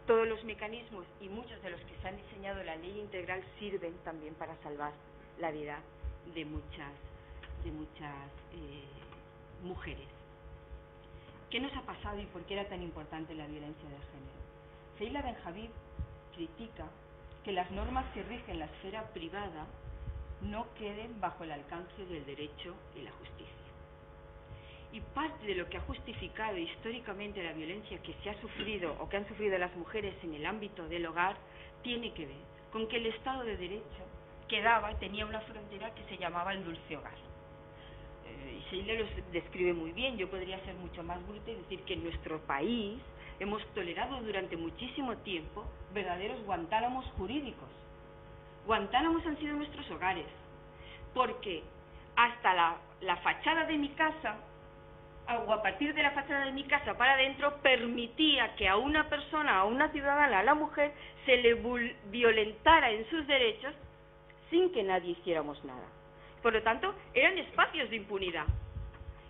Speaker 3: todos los mecanismos y muchos de los que se han diseñado la ley integral sirven también para salvar la vida de muchas mujeres. ¿Qué nos ha pasado y por qué era tan importante la violencia de género? Feila Benhabib critica que las normas que rigen la esfera privada no queden bajo el alcance del derecho y la justicia. Y parte de lo que ha justificado históricamente la violencia que se ha sufrido o que han sufrido las mujeres en el ámbito del hogar tiene que ver con que el Estado de Derecho tenía una frontera que se llamaba el dulce hogar. Y Sheila lo describe muy bien, yo podría ser mucho más bruta y decir que en nuestro país hemos tolerado durante muchísimo tiempo verdaderos guantánamos jurídicos. Guantánamos han sido nuestros hogares, porque hasta la fachada de mi casa, o a partir de la fachada de mi casa para adentro, permitía que a una persona, a una ciudadana, a la mujer, se le violentara en sus derechos sin que nadie hiciéramos nada. Por lo tanto, eran espacios de impunidad.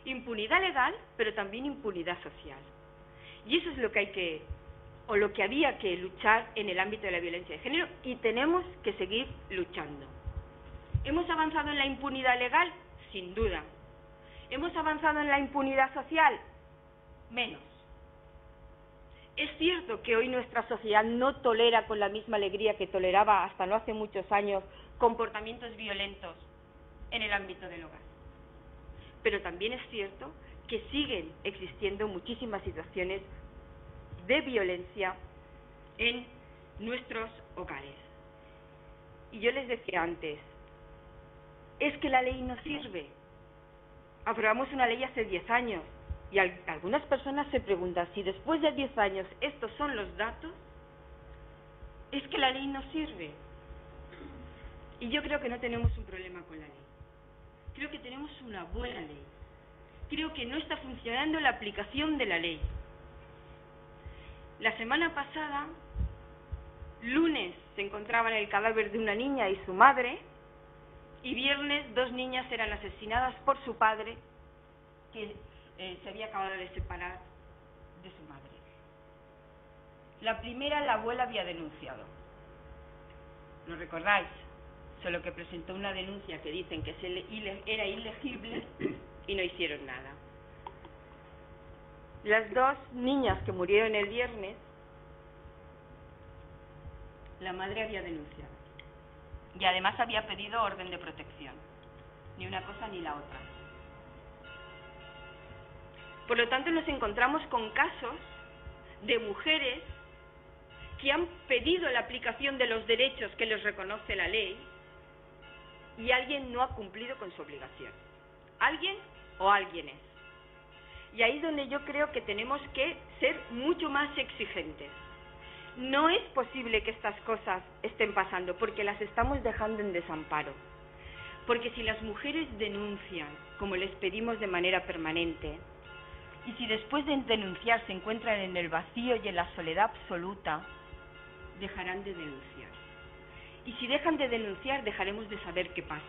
Speaker 3: Impunidad legal, pero también impunidad social. Y eso es lo que lo que había que luchar en el ámbito de la violencia de género, y tenemos que seguir luchando. ¿Hemos avanzado en la impunidad legal? Sin duda. ¿Hemos avanzado en la impunidad social? Menos. Es cierto que hoy nuestra sociedad no tolera con la misma alegría que toleraba hasta no hace muchos años comportamientos violentos en el ámbito del hogar. Pero también es cierto que siguen existiendo muchísimas situaciones de violencia en nuestros hogares. Y yo les decía antes, es que la ley no sirve. Aprobamos una ley hace 10 años y algunas personas se preguntan si después de 10 años estos son los datos, es que la ley no sirve. Y yo creo que no tenemos un problema con la ley. Creo que tenemos una buena ley. Creo que no está funcionando la aplicación de la ley. La semana pasada, lunes, se encontraban el cadáver de una niña y su madre, y viernes 2 niñas eran asesinadas por su padre, que se había acabado de separar de su madre. La primera, la abuela había denunciado. ¿Lo recordáis? Solo que presentó una denuncia que dicen que era ilegible y no hicieron nada. Las 2 niñas que murieron el viernes, la madre había denunciado. Y además había pedido orden de protección. Ni una cosa ni la otra. Por lo tanto, nos encontramos con casos de mujeres que han pedido la aplicación de los derechos que les reconoce la ley y alguien no ha cumplido con su obligación. Alguien o alguienes. Y ahí es donde yo creo que tenemos que ser mucho más exigentes. No es posible que estas cosas estén pasando porque las estamos dejando en desamparo. Porque si las mujeres denuncian, como les pedimos de manera permanente, y si después de denunciar se encuentran en el vacío y en la soledad absoluta, dejarán de denunciar. Y si dejan de denunciar, dejaremos de saber qué pasa.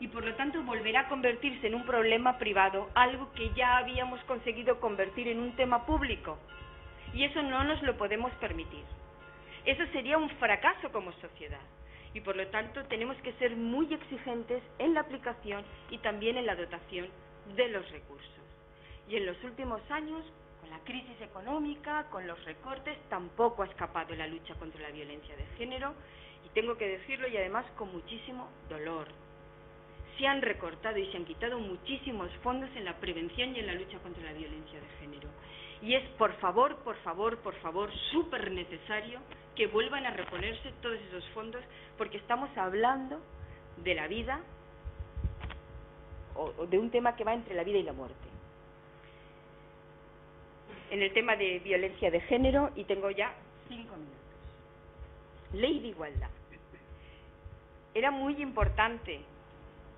Speaker 3: Y por lo tanto volverá a convertirse en un problema privado, algo que ya habíamos conseguido convertir en un tema público. Y eso no nos lo podemos permitir. Eso sería un fracaso como sociedad. Y por lo tanto tenemos que ser muy exigentes en la aplicación y también en la dotación de los recursos. Y en los últimos años, con la crisis económica, con los recortes, tampoco ha escapado la lucha contra la violencia de género, y tengo que decirlo, y además con muchísimo dolor. Se han recortado y se han quitado muchísimos fondos en la prevención y en la lucha contra la violencia de género. Y es, por favor, súper necesario que vuelvan a reponerse todos esos fondos, porque estamos hablando de la vida, o de un tema que va entre la vida y la muerte. En el tema de violencia de género, y tengo ya 5 minutos. Ley de igualdad. Era muy importante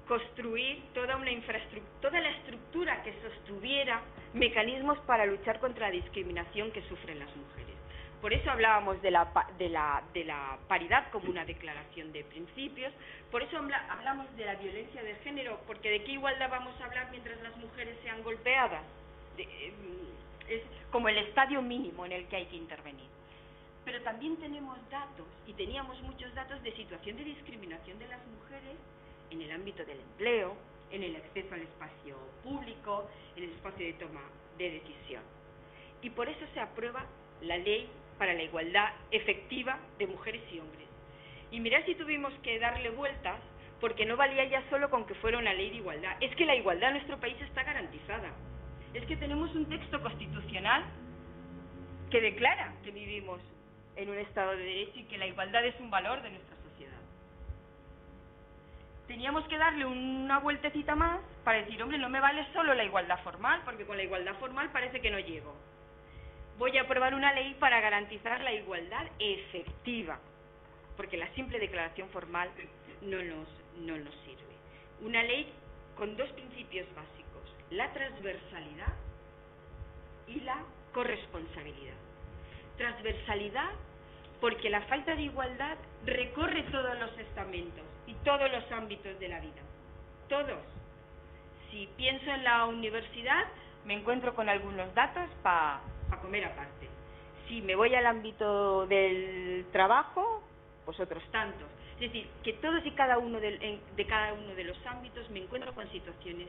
Speaker 3: construir toda la estructura que sostuviera mecanismos para luchar contra la discriminación que sufren las mujeres. Por eso hablábamos de la paridad como una declaración de principios, por eso hablamos de la violencia de género, porque ¿de qué igualdad vamos a hablar mientras las mujeres sean golpeadas? Es como el estadio mínimo en el que hay que intervenir. Pero también tenemos datos, y teníamos muchos datos de situación de discriminación de las mujeres en el ámbito del empleo, en el acceso al espacio público, en el espacio de toma de decisión. Y por eso se aprueba la ley para la igualdad efectiva de mujeres y hombres. Y mirad si tuvimos que darle vueltas, porque no valía ya solo con que fuera una ley de igualdad. Es que la igualdad en nuestro país está garantizada. Es que tenemos un texto constitucional que declara que vivimos en un Estado de Derecho y que la igualdad es un valor de nuestra sociedad. Teníamos que darle una vueltecita más para decir, hombre, no me vale solo la igualdad formal, porque con la igualdad formal parece que no llego. Voy a aprobar una ley para garantizar la igualdad efectiva, porque la simple declaración formal no nos sirve. Una ley con dos principios básicos: la transversalidad y la corresponsabilidad. Transversalidad porque la falta de igualdad recorre todos los estamentos y todos los ámbitos de la vida, todos. Si pienso en la universidad, me encuentro con algunos datos para comer aparte. Si me voy al ámbito del trabajo, pues otros tantos. Es decir, que todos y cada uno de cada uno de los ámbitos me encuentro con situaciones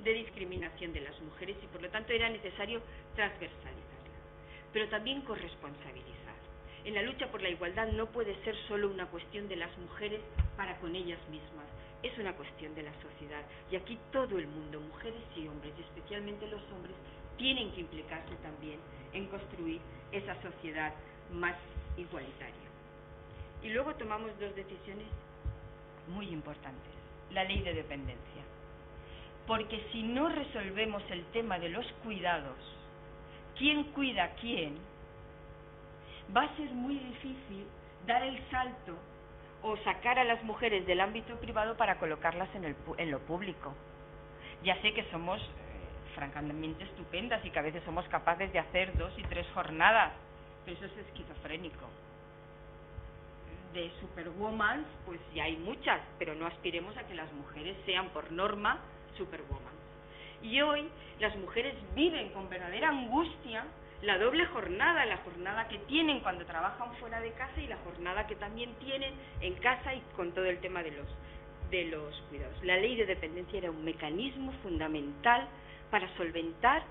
Speaker 3: de discriminación de las mujeres y por lo tanto era necesario transversalizarla, pero también corresponsabilizar. En la lucha por la igualdad no puede ser solo una cuestión de las mujeres para con ellas mismas, es una cuestión de la sociedad y aquí todo el mundo, mujeres y hombres, y especialmente los hombres, tienen que implicarse también en construir esa sociedad más igualitaria. Y luego tomamos dos decisiones muy importantes. La ley de dependencia. Porque si no resolvemos el tema de los cuidados, quién cuida a quién, va a ser muy difícil dar el salto o sacar a las mujeres del ámbito privado para colocarlas en lo público. Ya sé que somos francamente estupendas y que a veces somos capaces de hacer 2 y 3 jornadas, pero eso es esquizofrénico. De superwoman, pues ya hay muchas, pero no aspiremos a que las mujeres sean por norma superwoman. Y hoy las mujeres viven con verdadera angustia la doble jornada, la jornada que tienen cuando trabajan fuera de casa y la jornada que también tienen en casa y con todo el tema de los cuidados. La ley de dependencia era un mecanismo fundamental para solventar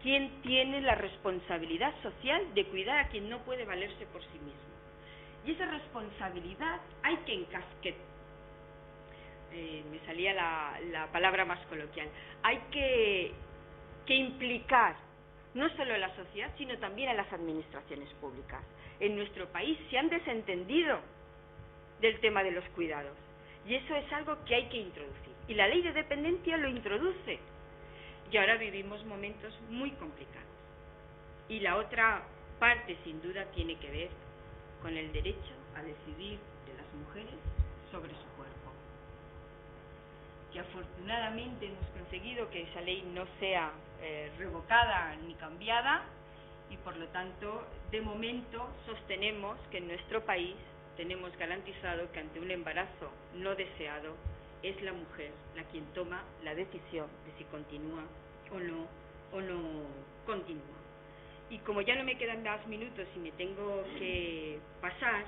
Speaker 3: quién tiene la responsabilidad social de cuidar a quien no puede valerse por sí mismo. Y esa responsabilidad hay que encasquetar, me salía la palabra más coloquial, hay que implicar no solo a la sociedad, sino también a las administraciones públicas. En nuestro país se han desentendido del tema de los cuidados, y eso es algo que hay que introducir. Y la ley de dependencia lo introduce, y ahora vivimos momentos muy complicados. Y la otra parte, sin duda, tiene que ver con el derecho a decidir de las mujeres sobre su cuerpo. Que afortunadamente hemos conseguido que esa ley no sea revocada ni cambiada y por lo tanto de momento sostenemos que en nuestro país tenemos garantizado que ante un embarazo no deseado es la mujer la quien toma la decisión de si continúa o no continúa. Y como ya no me quedan más minutos y me tengo que pasar,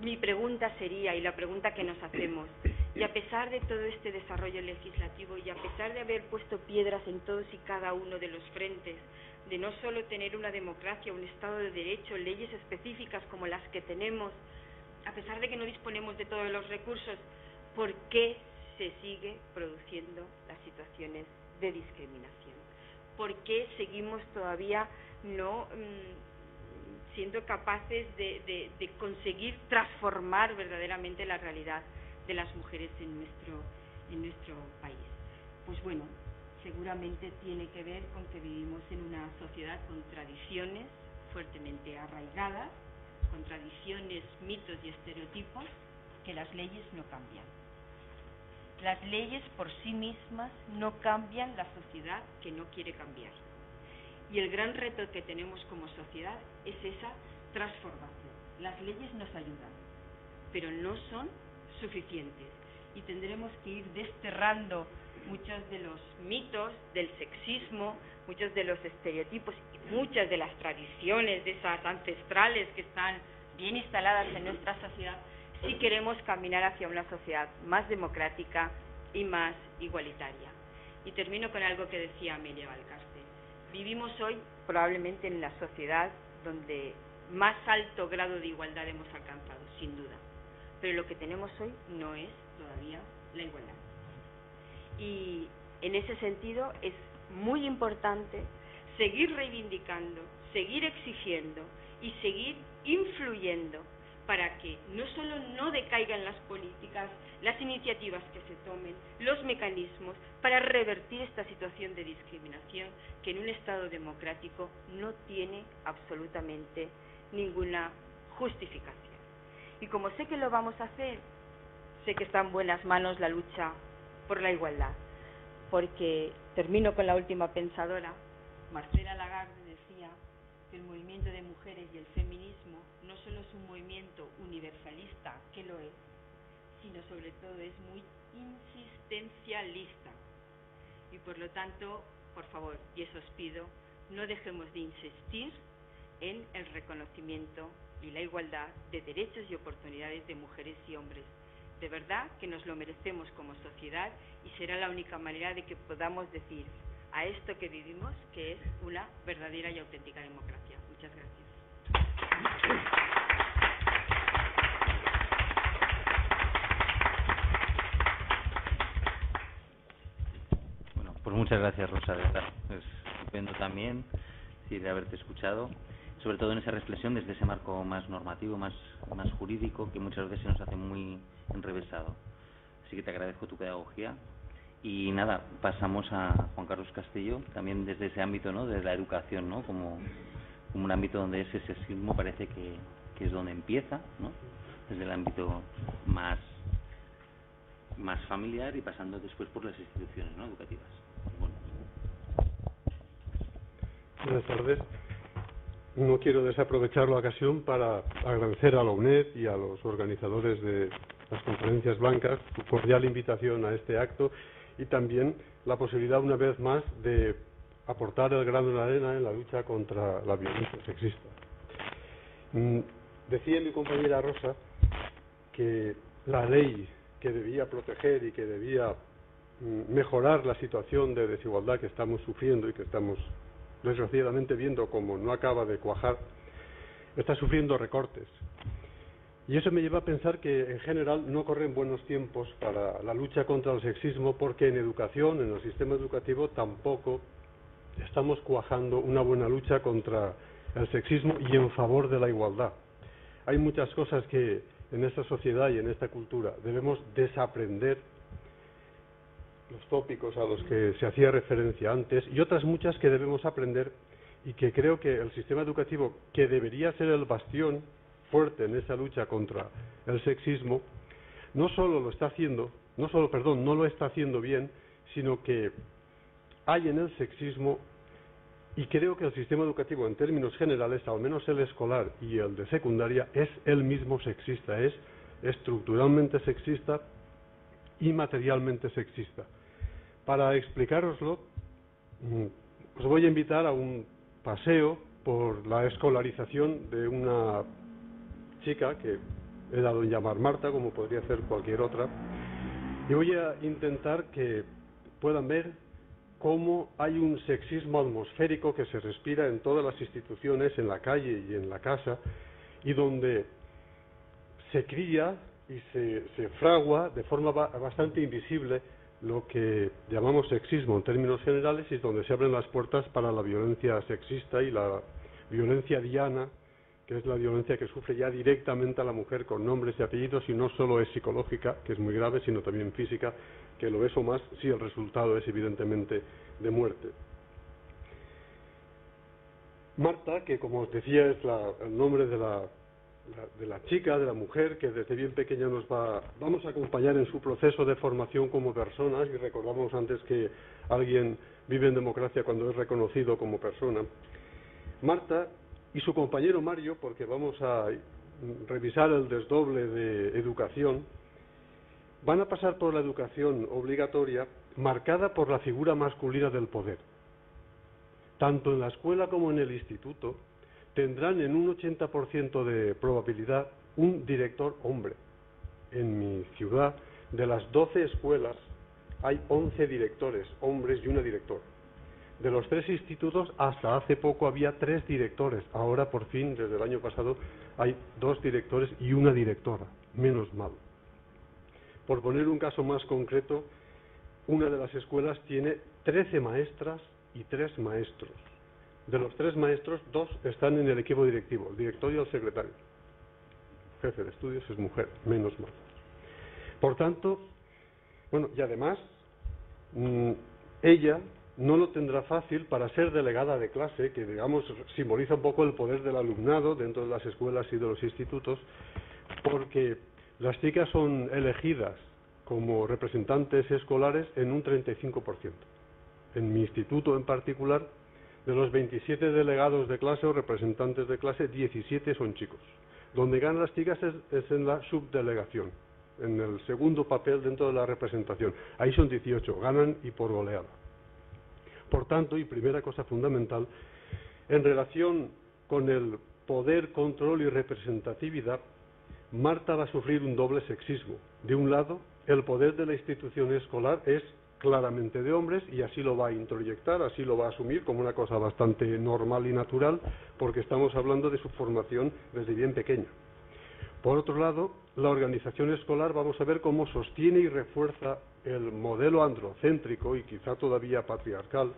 Speaker 3: mi pregunta sería, y la pregunta que nos hacemos, y a pesar de todo este desarrollo legislativo y a pesar de haber puesto piedras en todos y cada uno de los frentes, de no solo tener una democracia, un Estado de Derecho, leyes específicas como las que tenemos, a pesar de que no disponemos de todos los recursos, ¿por qué se sigue produciendo las situaciones de discriminación? ¿Por qué seguimos todavía no siendo capaces de conseguir transformar verdaderamente la realidad de las mujeres en nuestro país? Pues bueno, seguramente tiene que ver con que vivimos en una sociedad con tradiciones fuertemente arraigadas, con tradiciones, mitos y estereotipos que las leyes no cambian. Las leyes por sí mismas no cambian la sociedad que no quiere cambiar. Y el gran reto que tenemos como sociedad es esa transformación. Las leyes nos ayudan, pero no son suficientes. Y tendremos que ir desterrando muchos de los mitos del sexismo, muchos de los estereotipos y muchas de las tradiciones de esas ancestrales que están bien instaladas en nuestra sociedad, si queremos caminar hacia una sociedad más democrática y más igualitaria. Y termino con algo que decía Amelia Valcárcel. Vivimos hoy probablemente en la sociedad donde más alto grado de igualdad hemos alcanzado, sin duda. Pero lo que tenemos hoy no es todavía la igualdad. Y en ese sentido es muy importante seguir reivindicando, seguir exigiendo y seguir influyendo para que no solo no decaigan las políticas, las iniciativas que se tomen, los mecanismos para revertir esta situación de discriminación que en un Estado democrático no tiene absolutamente ninguna justificación. Y como sé que lo vamos a hacer, sé que está en buenas manos la lucha por la igualdad. Porque, termino con la última pensadora, Marcela Lagarde decía que el movimiento de mujeres y el feminismo no solo es un movimiento universalista, que lo es, sino sobre todo es muy insistencialista. Y por lo tanto, por favor, y eso os pido, no dejemos de insistir en el reconocimiento y la igualdad de derechos y oportunidades de mujeres y hombres. De verdad que nos lo merecemos como sociedad y será la única manera de que podamos decir a esto que vivimos que es una verdadera y auténtica democracia. Muchas gracias.
Speaker 1: Bueno, pues muchas gracias, Rosa, de verdad. Es estupendo también, sí, de haberte escuchado, sobre todo en esa reflexión desde ese marco más normativo, más jurídico, que muchas veces se nos hace muy enrevesado. Así que te agradezco tu pedagogía. Y nada, pasamos a Juan Carlos Castillo, también desde ese ámbito, ¿no?, de la educación, ¿no?, como un ámbito donde ese sexismo parece que es donde empieza, ¿no?, desde el ámbito más familiar y pasando después por las instituciones, ¿no?, educativas. Bueno.
Speaker 4: Buenas tardes. No quiero desaprovechar la ocasión para agradecer a la UNED y a los organizadores de las conferencias blancas su cordial invitación a este acto y también la posibilidad una vez más de aportar el grano de arena en la lucha contra la violencia sexista. Decía mi compañera Rosa que la ley que debía proteger y que debía mejorar la situación de desigualdad que estamos sufriendo y que estamos desgraciadamente viendo como no acaba de cuajar, está sufriendo recortes. Y eso me lleva a pensar que en general no corren buenos tiempos para la lucha contra el sexismo, porque en educación, en el sistema educativo, tampoco estamos cuajando una buena lucha contra el sexismo y en favor de la igualdad. Hay muchas cosas que en esta sociedad y en esta cultura debemos desaprender, los tópicos a los que se hacía referencia antes, y otras muchas que debemos aprender y que creo que el sistema educativo, que debería ser el bastión fuerte en esa lucha contra el sexismo, no lo está haciendo bien, sino que hay en el sexismo, y creo que el sistema educativo en términos generales, al menos el escolar y el de secundaria, es el mismo sexista, es estructuralmente sexista y materialmente sexista. Para explicároslo, os voy a invitar a un paseo por la escolarización de una chica que he dado en llamar Marta, como podría ser cualquier otra, y voy a intentar que puedan ver cómo hay un sexismo atmosférico que se respira en todas las instituciones, en la calle y en la casa, y donde se cría y se fragua de forma bastante invisible lo que llamamos sexismo en términos generales, y donde se abren las puertas para la violencia sexista y la violencia diana, que es la violencia que sufre ya directamente a la mujer con nombres y apellidos, y no solo es psicológica, que es muy grave, sino también física, que lo es o más si el resultado es evidentemente de muerte. Marta, que como os decía es el nombre de la chica, de la mujer, que desde bien pequeña vamos a acompañar en su proceso de formación como personas, y recordamos antes que alguien vive en democracia cuando es reconocido como persona. Marta y su compañero Mario, porque vamos a revisar el desdoble de educación, van a pasar por la educación obligatoria marcada por la figura masculina del poder. Tanto en la escuela como en el instituto tendrán en un 80% de probabilidad un director hombre. En mi ciudad, de las 12 escuelas, hay 11 directores, hombres, y una directora. De los 3 institutos, hasta hace poco había 3 directores. Ahora, por fin, desde el año pasado, hay 2 directores y una directora. Menos mal. Por poner un caso más concreto, una de las escuelas tiene 13 maestras y 3 maestros. De los 3 maestros, 2 están en el equipo directivo, el director y el secretario. Jefe de estudios es mujer, menos mal. Por tanto, bueno, y además, ella no lo tendrá fácil para ser delegada de clase, que digamos simboliza un poco el poder del alumnado dentro de las escuelas y de los institutos, porque las chicas son elegidas como representantes escolares en un 35%. En mi instituto en particular, de los 27 delegados de clase o representantes de clase, 17 son chicos. Donde ganan las chicas es en la subdelegación, en el segundo papel dentro de la representación. Ahí son 18, ganan y por goleada. Por tanto, y primera cosa fundamental, en relación con el poder, control y representatividad, Marta va a sufrir un doble sexismo. De un lado, el poder de la institución escolar es claramente de hombres y así lo va a introyectar, así lo va a asumir como una cosa bastante normal y natural, porque estamos hablando de su formación desde bien pequeña. Por otro lado, la organización escolar vamos a ver cómo sostiene y refuerza el modelo androcéntrico y quizá todavía patriarcal,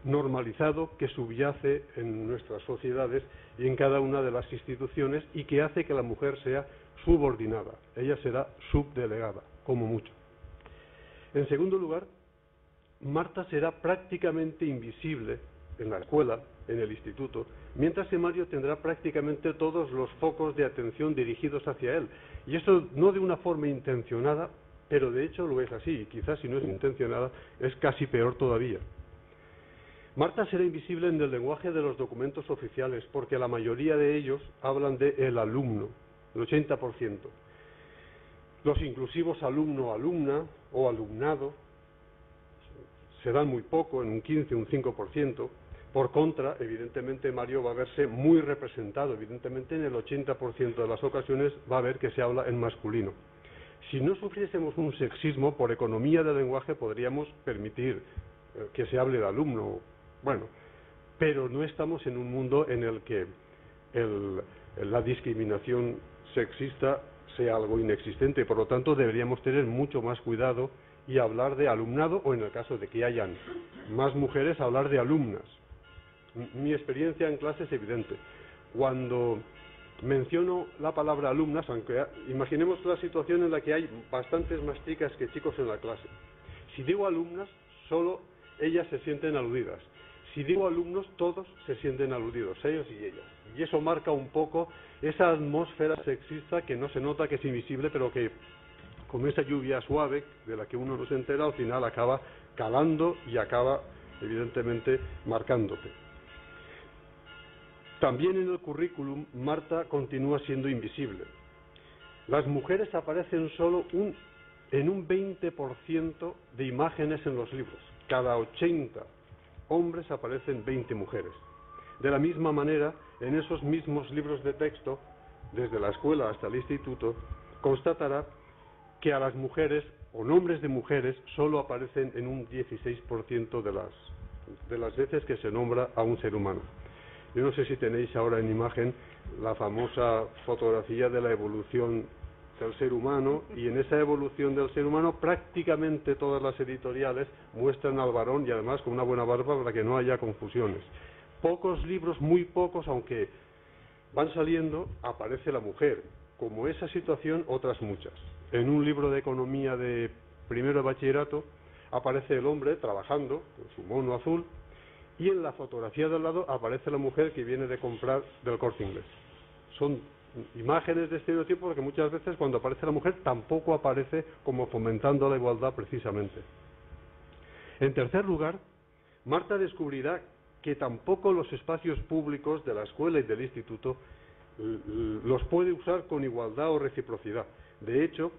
Speaker 4: normalizado, que subyace en nuestras sociedades y en cada una de las instituciones y que hace que la mujer sea subordinada. Ella será subdelegada, como mucho. En segundo lugar, Marta será prácticamente invisible en la escuela, en el instituto, mientras que Mario tendrá prácticamente todos los focos de atención dirigidos hacia él. Y eso no de una forma intencionada, pero de hecho lo es así, y quizás si no es intencionada, es casi peor todavía. Marta será invisible en el lenguaje de los documentos oficiales, porque la mayoría de ellos hablan de el alumno, el 80%. Los inclusivos alumno-alumna o alumnado se dan muy poco, en un 15, un 5%. Por contra, evidentemente Mario va a verse muy representado, evidentemente en el 80% de las ocasiones va a ver que se habla en masculino. Si no sufriésemos un sexismo, por economía del lenguaje podríamos permitir que se hable de alumno, bueno, pero no estamos en un mundo en el que la discriminación sexista sea algo inexistente, por lo tanto deberíamos tener mucho más cuidado y hablar de alumnado, o en el caso de que hayan más mujeres, hablar de alumnas. Mi experiencia en clase es evidente. Cuando menciono la palabra alumnas, aunque imaginemos la situación en la que hay bastantes más chicas que chicos en la clase. Si digo alumnas, solo ellas se sienten aludidas. Si digo alumnos, todos se sienten aludidos, ellos y ellas. Y eso marca un poco esa atmósfera sexista que no se nota, que es invisible, pero que, como esa lluvia suave de la que uno no se entera, al final acaba calando y acaba, evidentemente, marcándote. También en el currículum, Marta continúa siendo invisible. Las mujeres aparecen solo en un 20% de imágenes en los libros. Cada 80 hombres aparecen 20 mujeres. De la misma manera, en esos mismos libros de texto, desde la escuela hasta el instituto, constatará que a las mujeres o nombres de mujeres solo aparecen en un 16% de las veces que se nombra a un ser humano. Yo no sé si tenéis ahora en imagen la famosa fotografía de la evolución del ser humano, y en esa evolución del ser humano prácticamente todas las editoriales muestran al varón, y además con una buena barba para que no haya confusiones. Pocos libros, muy pocos, aunque van saliendo, aparece la mujer. Como esa situación, otras muchas. En un libro de economía de primero de bachillerato aparece el hombre trabajando con su mono azul, y en la fotografía de al lado aparece la mujer que viene de comprar del Corte Inglés. Son imágenes de estereotipo porque muchas veces cuando aparece la mujer tampoco aparece como fomentando la igualdad precisamente. En tercer lugar, Marta descubrirá que tampoco los espacios públicos de la escuela y del instituto los puede usar con igualdad o reciprocidad. De hecho,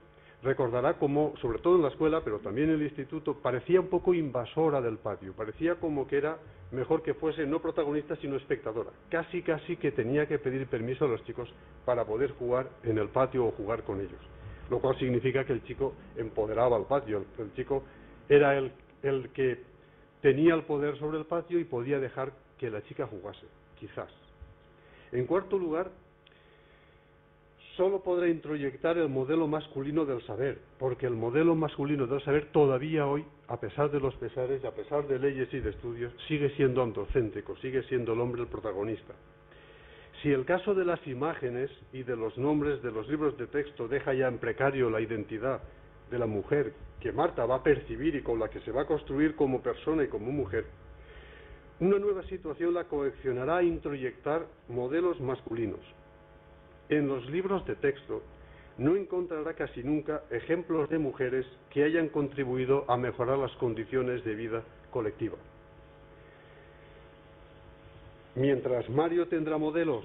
Speaker 4: recordará cómo, sobre todo en la escuela, pero también en el instituto, parecía un poco invasora del patio, parecía como que era mejor que fuese no protagonista sino espectadora, casi que tenía que pedir permiso a los chicos para poder jugar en el patio o jugar con ellos, lo cual significa que el chico empoderaba al patio, el chico era el que tenía el poder sobre el patio y podía dejar que la chica jugase, quizás. En cuarto lugar, solo podrá introyectar el modelo masculino del saber, porque el modelo masculino del saber todavía hoy, a pesar de los pesares y a pesar de leyes y de estudios, sigue siendo androcéntrico, sigue siendo el hombre el protagonista. Si el caso de las imágenes y de los nombres de los libros de texto deja ya en precario la identidad de la mujer que Marta va a percibir y con la que se va a construir como persona y como mujer, una nueva situación la coaccionará a introyectar modelos masculinos. En los libros de texto, no encontrará casi nunca ejemplos de mujeres que hayan contribuido a mejorar las condiciones de vida colectiva. Mientras Mario tendrá modelos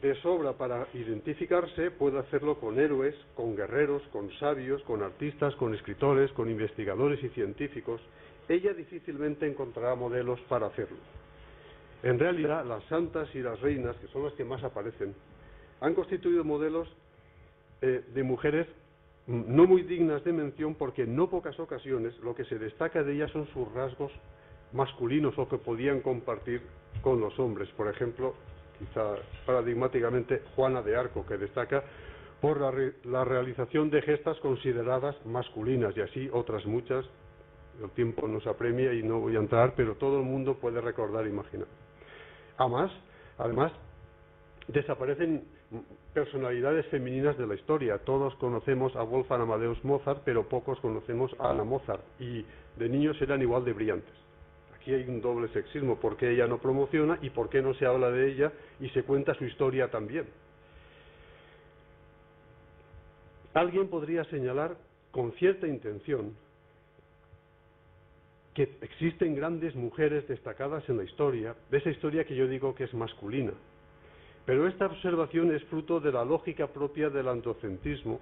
Speaker 4: de sobra para identificarse, puede hacerlo con héroes, con guerreros, con sabios, con artistas, con escritores, con investigadores y científicos. Ella difícilmente encontrará modelos para hacerlo. En realidad, las santas y las reinas, que son las que más aparecen, han constituido modelos de mujeres no muy dignas de mención, porque en no pocas ocasiones lo que se destaca de ellas son sus rasgos masculinos o que podían compartir con los hombres. Por ejemplo, quizá paradigmáticamente, Juana de Arco, que destaca por la realización de gestas consideradas masculinas, y así otras muchas. El tiempo nos apremia y no voy a entrar, pero todo el mundo puede recordar e imaginar. Además, desaparecen personalidades femeninas de la historia. Todos conocemos a Wolfgang Amadeus Mozart, pero pocos conocemos a Anna Mozart, y de niños eran igual de brillantes. Aquí hay un doble sexismo: ¿por qué ella no promociona y por qué no se habla de ella y se cuenta su historia también? Alguien podría señalar con cierta intención que existen grandes mujeres destacadas en la historia, de esa historia que yo digo que es masculina. Pero esta observación es fruto de la lógica propia del androcentrismo,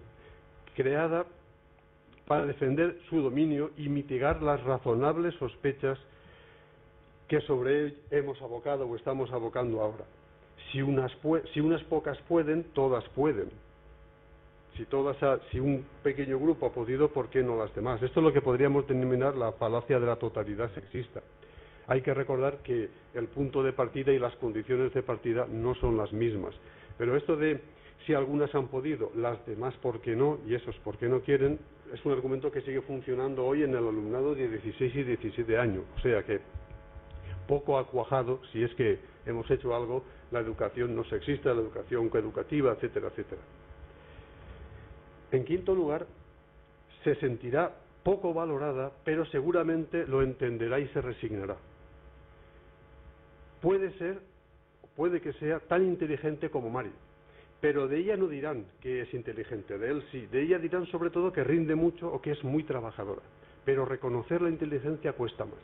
Speaker 4: creada para defender su dominio y mitigar las razonables sospechas que sobre él hemos abocado o estamos abocando ahora. Si unas pocas pueden, todas pueden. Si un pequeño grupo ha podido, ¿por qué no las demás? Esto es lo que podríamos denominar la falacia de la totalidad sexista. Hay que recordar que el punto de partida y las condiciones de partida no son las mismas. Pero esto de si algunas han podido, las demás ¿por qué no? Y esos ¿por qué no quieren? Es un argumento que sigue funcionando hoy en el alumnado de 16 y 17 años. O sea que poco ha cuajado, si es que hemos hecho algo, la educación no sexista, la educación coeducativa, etcétera, etcétera. En quinto lugar, se sentirá poco valorada, pero seguramente lo entenderá y se resignará. Puede que sea tan inteligente como Mario, pero de ella no dirán que es inteligente, de él sí. De ella dirán sobre todo que rinde mucho o que es muy trabajadora, pero reconocer la inteligencia cuesta más.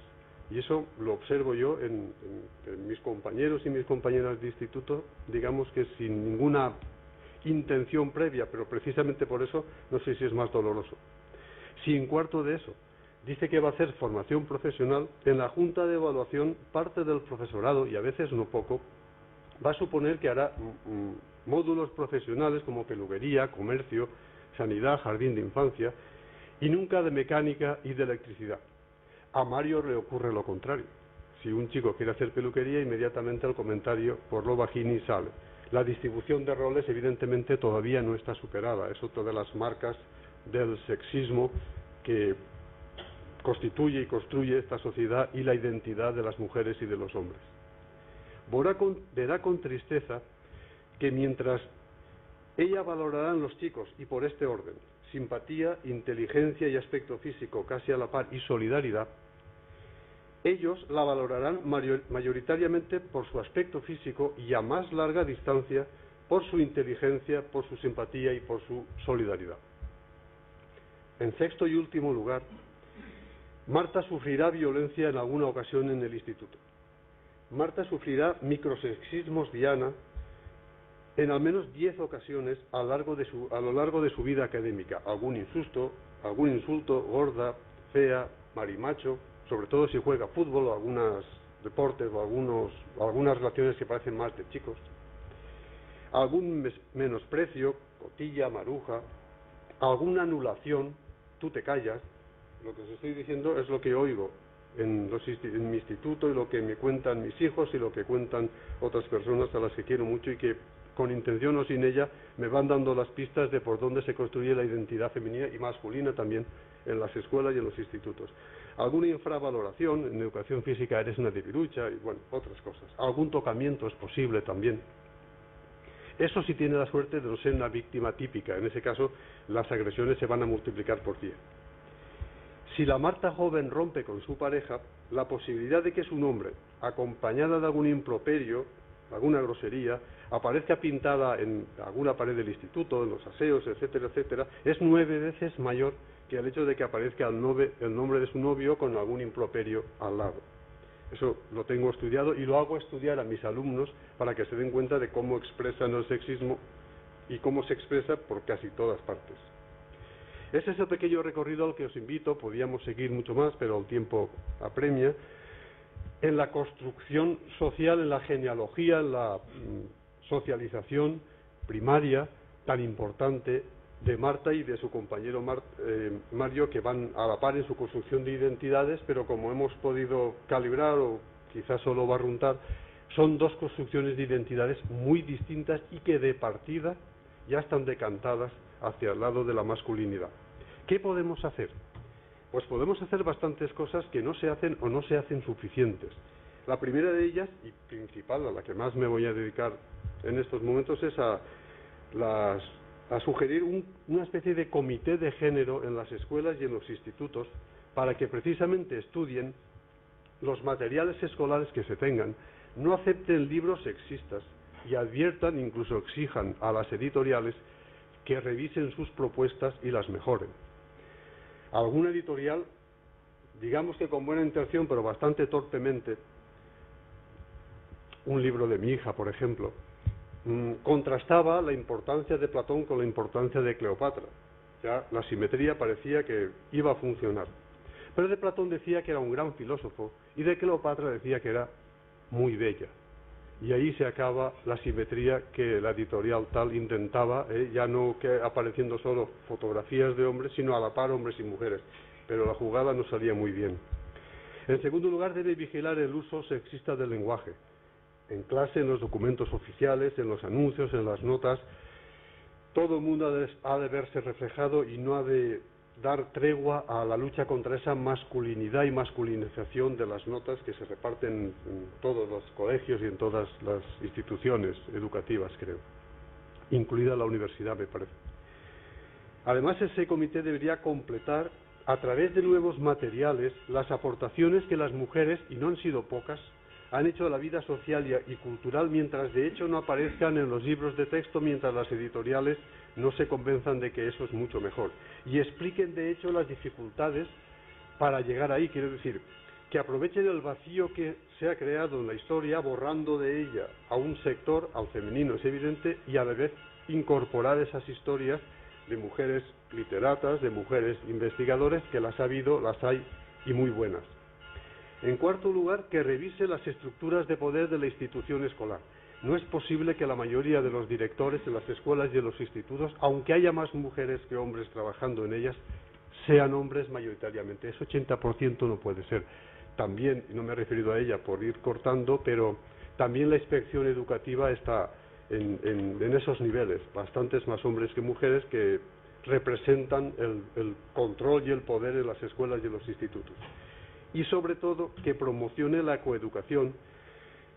Speaker 4: Y eso lo observo yo en mis compañeros y mis compañeras de instituto, digamos que sin ninguna intención previa, pero precisamente por eso no sé si es más doloroso. Si en cuarto de eso dice que va a hacer formación profesional, en la junta de evaluación parte del profesorado, y a veces no poco, va a suponer que hará módulos profesionales como peluquería, comercio, sanidad, jardín de infancia, y nunca de mecánica y de electricidad. A Mario le ocurre lo contrario. Si un chico quiere hacer peluquería, inmediatamente el comentario por lo bajini sale. La distribución de roles evidentemente todavía no está superada. Es otra de las marcas del sexismo que constituye y construye esta sociedad y la identidad de las mujeres y de los hombres. Verá con tristeza que mientras ella valorará en los chicos, y por este orden, simpatía, inteligencia y aspecto físico casi a la par y solidaridad, ellos la valorarán mayoritariamente por su aspecto físico y a más larga distancia por su inteligencia, por su simpatía y por su solidaridad. En sexto y último lugar, Marta sufrirá violencia en alguna ocasión en el instituto. Marta sufrirá microsexismos Diana en al menos 10 ocasiones a lo largo de su vida académica. Algún insulto, gorda, fea, marimacho, sobre todo si juega fútbol o algunos deportes o algunas relaciones que parecen más de chicos. Algún menosprecio, cotilla, maruja, alguna anulación, tú te callas. Lo que os estoy diciendo es lo que oigo en mi instituto y lo que me cuentan mis hijos y lo que cuentan otras personas a las que quiero mucho y que con intención o sin ella me van dando las pistas de por dónde se construye la identidad femenina y masculina también en las escuelas y en los institutos. Alguna infravaloración, en educación física eres una debilucha y bueno, otras cosas. Algún tocamiento es posible también. Eso sí tiene la suerte de no ser una víctima típica. En ese caso, las agresiones se van a multiplicar por 10. Si la Marta joven rompe con su pareja, la posibilidad de que su nombre, acompañada de algún improperio, alguna grosería, aparezca pintada en alguna pared del instituto, en los aseos, etcétera, etcétera, es 9 veces mayor que el hecho de que aparezca el nombre de su novio con algún improperio al lado. Eso lo tengo estudiado y lo hago estudiar a mis alumnos para que se den cuenta de cómo expresan el sexismo y cómo se expresa por casi todas partes. Ese es el pequeño recorrido al que os invito. Podíamos seguir mucho más, pero el tiempo apremia. En la construcción social, en la genealogía, en la socialización primaria tan importante de Marta y de su compañero Mario, que van a la par en su construcción de identidades, pero como hemos podido calibrar o quizás solo barruntar, son dos construcciones de identidades muy distintas y que de partida ya están decantadas hacia el lado de la masculinidad. ¿Qué podemos hacer? Pues podemos hacer bastantes cosas que no se hacen o no se hacen suficientes. La primera de ellas, y principal, a la que más me voy a dedicar en estos momentos, es a sugerir una especie de comité de género en las escuelas y en los institutos para que precisamente estudien los materiales escolares que se tengan, no acepten libros sexistas y adviertan, incluso exijan a las editoriales que revisen sus propuestas y las mejoren. Alguna editorial, digamos que con buena intención, pero bastante torpemente, un libro de mi hija, por ejemplo, contrastaba la importancia de Platón con la importancia de Cleopatra. Ya la simetría parecía que iba a funcionar. Pero de Platón decía que era un gran filósofo y de Cleopatra decía que era muy bella. Y ahí se acaba la simetría que la editorial tal intentaba, ya no que apareciendo solo fotografías de hombres, sino a la par hombres y mujeres. Pero la jugada no salía muy bien. En segundo lugar, debe vigilar el uso sexista del lenguaje. En clase, en los documentos oficiales, en los anuncios, en las notas, todo el mundo ha de verse reflejado y no ha de dar tregua a la lucha contra esa masculinidad y masculinización de las notas que se reparten en todos los colegios y en todas las instituciones educativas, creo, incluida la universidad, me parece. Además, ese comité debería completar, a través de nuevos materiales, las aportaciones que las mujeres, y no han sido pocas, han hecho a la vida social y cultural, mientras de hecho no aparezcan en los libros de texto, mientras las editoriales no se convenzan de que eso es mucho mejor. Y expliquen de hecho las dificultades para llegar ahí, quiero decir, que aprovechen el vacío que se ha creado en la historia, borrando de ella a un sector, al femenino es evidente, y a la vez incorporar esas historias de mujeres literatas, de mujeres investigadoras, que las ha habido, las hay, y muy buenas. En cuarto lugar, que revise las estructuras de poder de la institución escolar. No es posible que la mayoría de los directores en las escuelas y en los institutos, aunque haya más mujeres que hombres trabajando en ellas, sean hombres mayoritariamente. Ese 80% no puede ser. También, y no me he referido a ella por ir cortando, pero también la inspección educativa está en esos niveles. Bastantes más hombres que mujeres que representan el control y el poder en las escuelas y en los institutos. Y sobre todo que promocione la coeducación,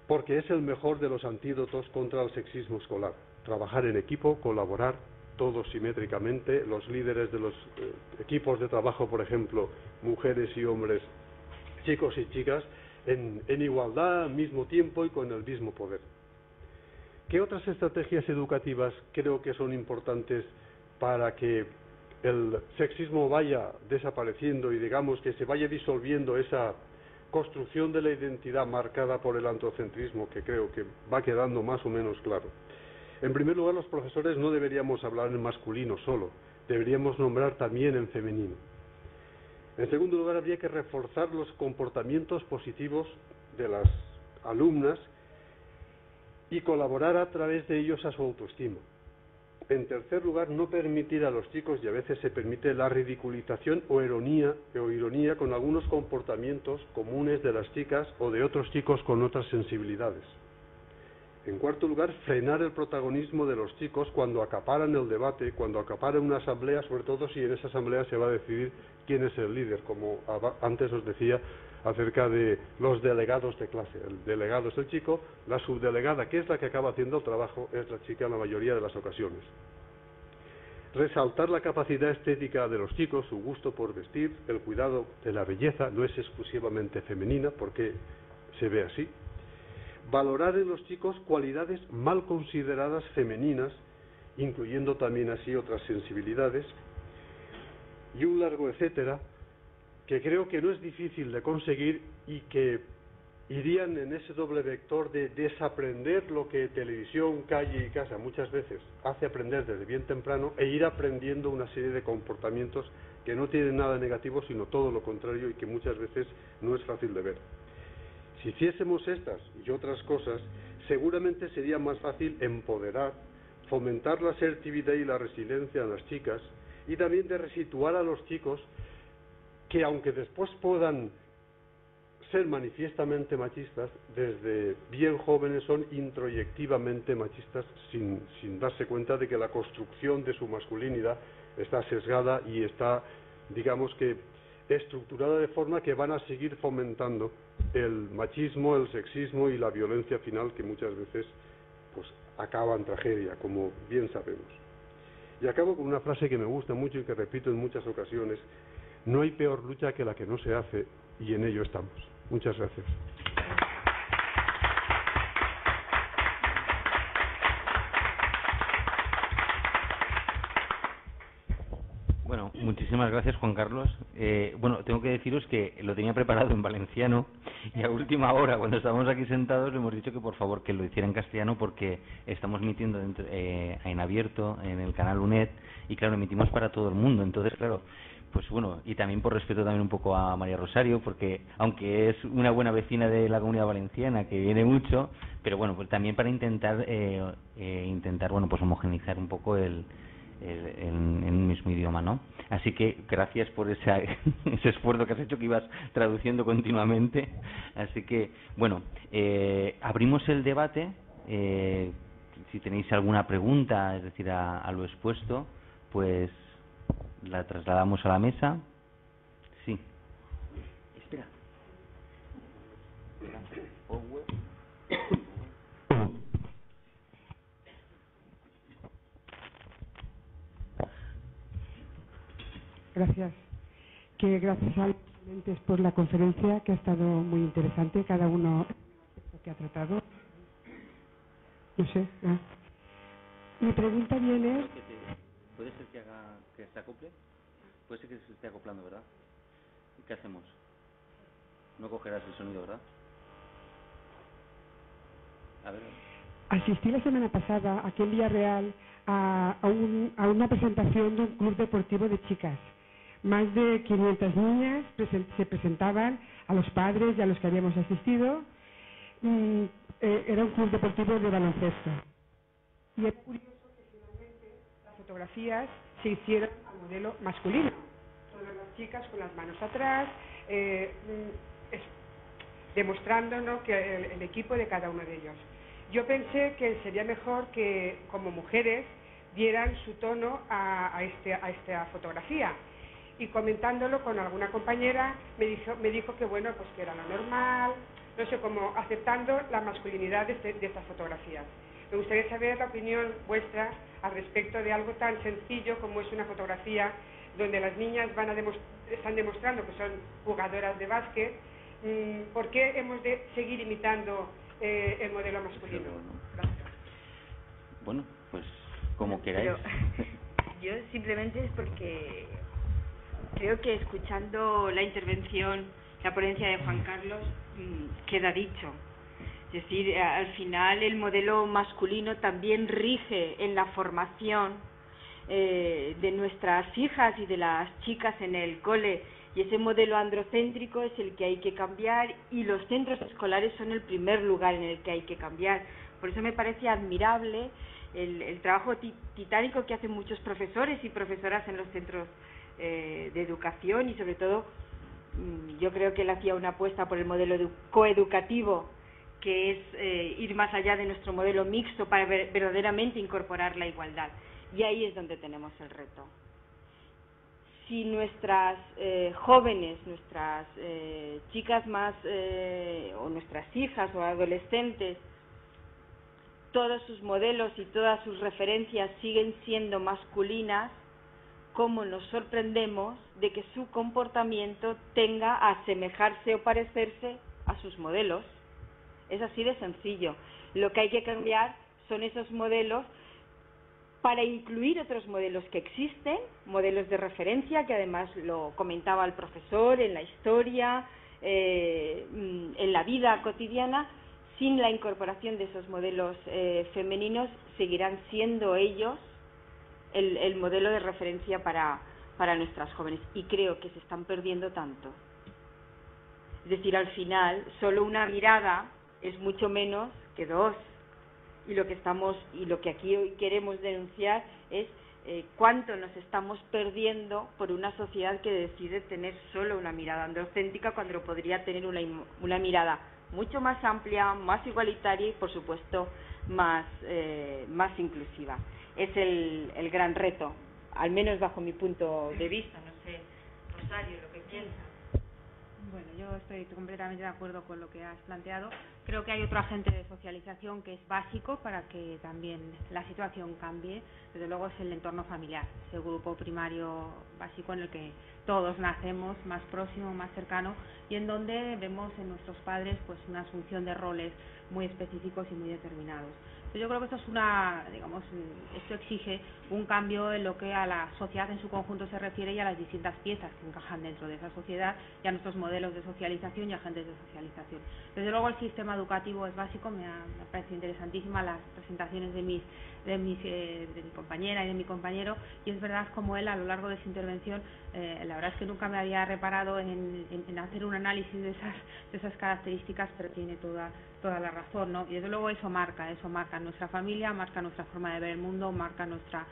Speaker 4: porque es el mejor de los antídotos contra el sexismo escolar. Trabajar en equipo, colaborar, todos simétricamente, los líderes de los equipos de trabajo, por ejemplo, mujeres y hombres, chicos y chicas, en igualdad, al mismo tiempo y con el mismo poder. ¿Qué otras estrategias educativas creo que son importantes para que el sexismo vaya desapareciendo y digamos que se vaya disolviendo esa construcción de la identidad marcada por el antropocentrismo, que creo que va quedando más o menos claro? En primer lugar, los profesores no deberíamos hablar en masculino solo, deberíamos nombrar también en femenino. En segundo lugar, habría que reforzar los comportamientos positivos de las alumnas y colaborar a través de ellos a su autoestima. En tercer lugar, no permitir a los chicos, y a veces se permite la ridiculización o ironía con algunos comportamientos comunes de las chicas o de otros chicos con otras sensibilidades. En cuarto lugar, frenar el protagonismo de los chicos cuando acaparan el debate, cuando acaparan una asamblea, sobre todo si en esa asamblea se va a decidir quién es el líder, como antes os decía acerca de los delegados de clase. El delegado es el chico, la subdelegada, que es la que acaba haciendo el trabajo, es la chica en la mayoría de las ocasiones. Resaltar la capacidad estética de los chicos, su gusto por vestir, el cuidado de la belleza, no es exclusivamente femenina, porque se ve así. valorar en los chicos cualidades mal consideradas femeninas, incluyendo también así otras sensibilidades, y un largo etcétera, que creo que no es difícil de conseguir y que irían en ese doble vector de desaprender lo que televisión, calle y casa muchas veces hace aprender desde bien temprano, e ir aprendiendo una serie de comportamientos que no tienen nada negativo, sino todo lo contrario, y que muchas veces no es fácil de ver. Si hiciésemos estas y otras cosas, seguramente sería más fácil empoderar, fomentar la asertividad y la resiliencia en las chicas, y también de resituar a los chicos que, aunque después puedan ser manifiestamente machistas, desde bien jóvenes son introyectivamente machistas sin darse cuenta de que la construcción de su masculinidad está sesgada y está, digamos que, estructurada de forma que van a seguir fomentando el machismo, el sexismo y la violencia final, que muchas veces pues acaba en tragedia, como bien sabemos. Y acabo con una frase que me gusta mucho y que repito en muchas ocasiones: no hay peor lucha que la que no se hace, y en ello estamos. Muchas gracias.
Speaker 1: Bueno, muchísimas gracias, Juan Carlos. Bueno, tengo que deciros que lo tenía preparado en valenciano y a última hora, cuando estábamos aquí sentados, le hemos dicho que por favor que lo hiciera en castellano, porque estamos emitiendo en abierto en el canal UNED y claro, emitimos para todo el mundo. Entonces, claro, pues bueno, y también por respeto también un poco a María Rosario, porque aunque es una buena vecina de la Comunidad Valenciana, que viene mucho, pero bueno, pues también para intentar bueno, pues homogeneizar un poco en un mismo idioma, ¿no? Así que gracias por ese esfuerzo que has hecho, que ibas traduciendo continuamente. Así que, bueno, abrimos el debate. Si tenéis alguna pregunta, es decir, a lo expuesto, pues la trasladamos a la mesa. Sí. Espera.
Speaker 5: Gracias. Que gracias a los ponentes por la conferencia, que ha estado muy interesante, cada uno que ha tratado. No sé. Mi pregunta viene...
Speaker 1: ¿Puede ser que se acople? Puede ser que se esté acoplando, ¿verdad? ¿Qué hacemos? No cogerás el sonido, ¿verdad? A ver.
Speaker 5: Asistí la semana pasada aquí en Villarreal a una presentación de un club deportivo de chicas. Más de 500 niñas se presentaban a los padres y a los que habíamos asistido. Era un club deportivo de baloncesto. Y es curioso que finalmente las fotografías se hicieron al modelo masculino. Todas las chicas con las manos atrás, demostrándonos que el equipo de cada uno de ellos. Yo pensé que sería mejor que como mujeres dieran su tono a esta fotografía, y comentándolo con alguna compañera me dijo que bueno, pues que era lo normal, no sé, como aceptando la masculinidad de estas fotografías. Me gustaría saber la opinión vuestra al respecto de algo tan sencillo como es una fotografía donde las niñas están demostrando que son jugadoras de básquet. ¿Por qué hemos de seguir imitando el modelo masculino? Gracias.
Speaker 1: Bueno, pues como queráis.
Speaker 3: Pero, yo simplemente es porque creo que escuchando la intervención, la ponencia de Juan Carlos, queda dicho. Es decir, al final el modelo masculino también rige en la formación de nuestras hijas y de las chicas en el cole, y ese modelo androcéntrico es el que hay que cambiar, y los centros escolares son el primer lugar en el que hay que cambiar. Por eso me parece admirable el trabajo titánico que hacen muchos profesores y profesoras en los centros de educación, y sobre todo yo creo que él hacía una apuesta por el modelo coeducativo, que es ir más allá de nuestro modelo mixto para verdaderamente incorporar la igualdad. Y ahí es donde tenemos el reto. Si nuestras jóvenes, nuestras chicas más, o nuestras hijas o adolescentes, todos sus modelos y todas sus referencias siguen siendo masculinas, ¿cómo nos sorprendemos de que su comportamiento tenga a asemejarse o parecerse a sus modelos? Es así de sencillo. Lo que hay que cambiar son esos modelos para incluir otros modelos que existen, modelos de referencia, que además lo comentaba el profesor en la historia, en la vida cotidiana. Sin la incorporación de esos modelos femeninos, seguirán siendo ellos el modelo de referencia para nuestras jóvenes, y creo que se están perdiendo tanto. Es decir, al final, solo una mirada es mucho menos que dos. Y lo que aquí hoy queremos denunciar es cuánto nos estamos perdiendo por una sociedad que decide tener solo una mirada androcéntrica cuando podría tener una mirada mucho más amplia, más igualitaria y, por supuesto, más inclusiva. Es el gran reto, al menos bajo mi punto de vista. No sé, Rosario, lo que piensas.
Speaker 2: Bueno, yo estoy completamente de acuerdo con lo que has planteado. Creo que hay otro agente de socialización que es básico para que también la situación cambie. Desde luego es el entorno familiar, ese grupo primario básico en el que todos nacemos, más próximo, más cercano, y en donde vemos en nuestros padres pues una asunción de roles muy específicos y muy determinados. Yo creo que esto es esto exige un cambio en lo que a la sociedad en su conjunto se refiere y a las distintas piezas que encajan dentro de esa sociedad y a nuestros modelos de socialización y agentes de socialización. Desde luego el sistema educativo es básico, me parece interesantísima las presentaciones de mi compañera y de mi compañero, y es verdad como él a lo largo de su intervención, la verdad es que nunca me había reparado en hacer un análisis de esas características, pero tiene toda la razón, ¿no? Y desde luego eso marca nuestra familia, marca nuestra forma de ver el mundo, marca nuestras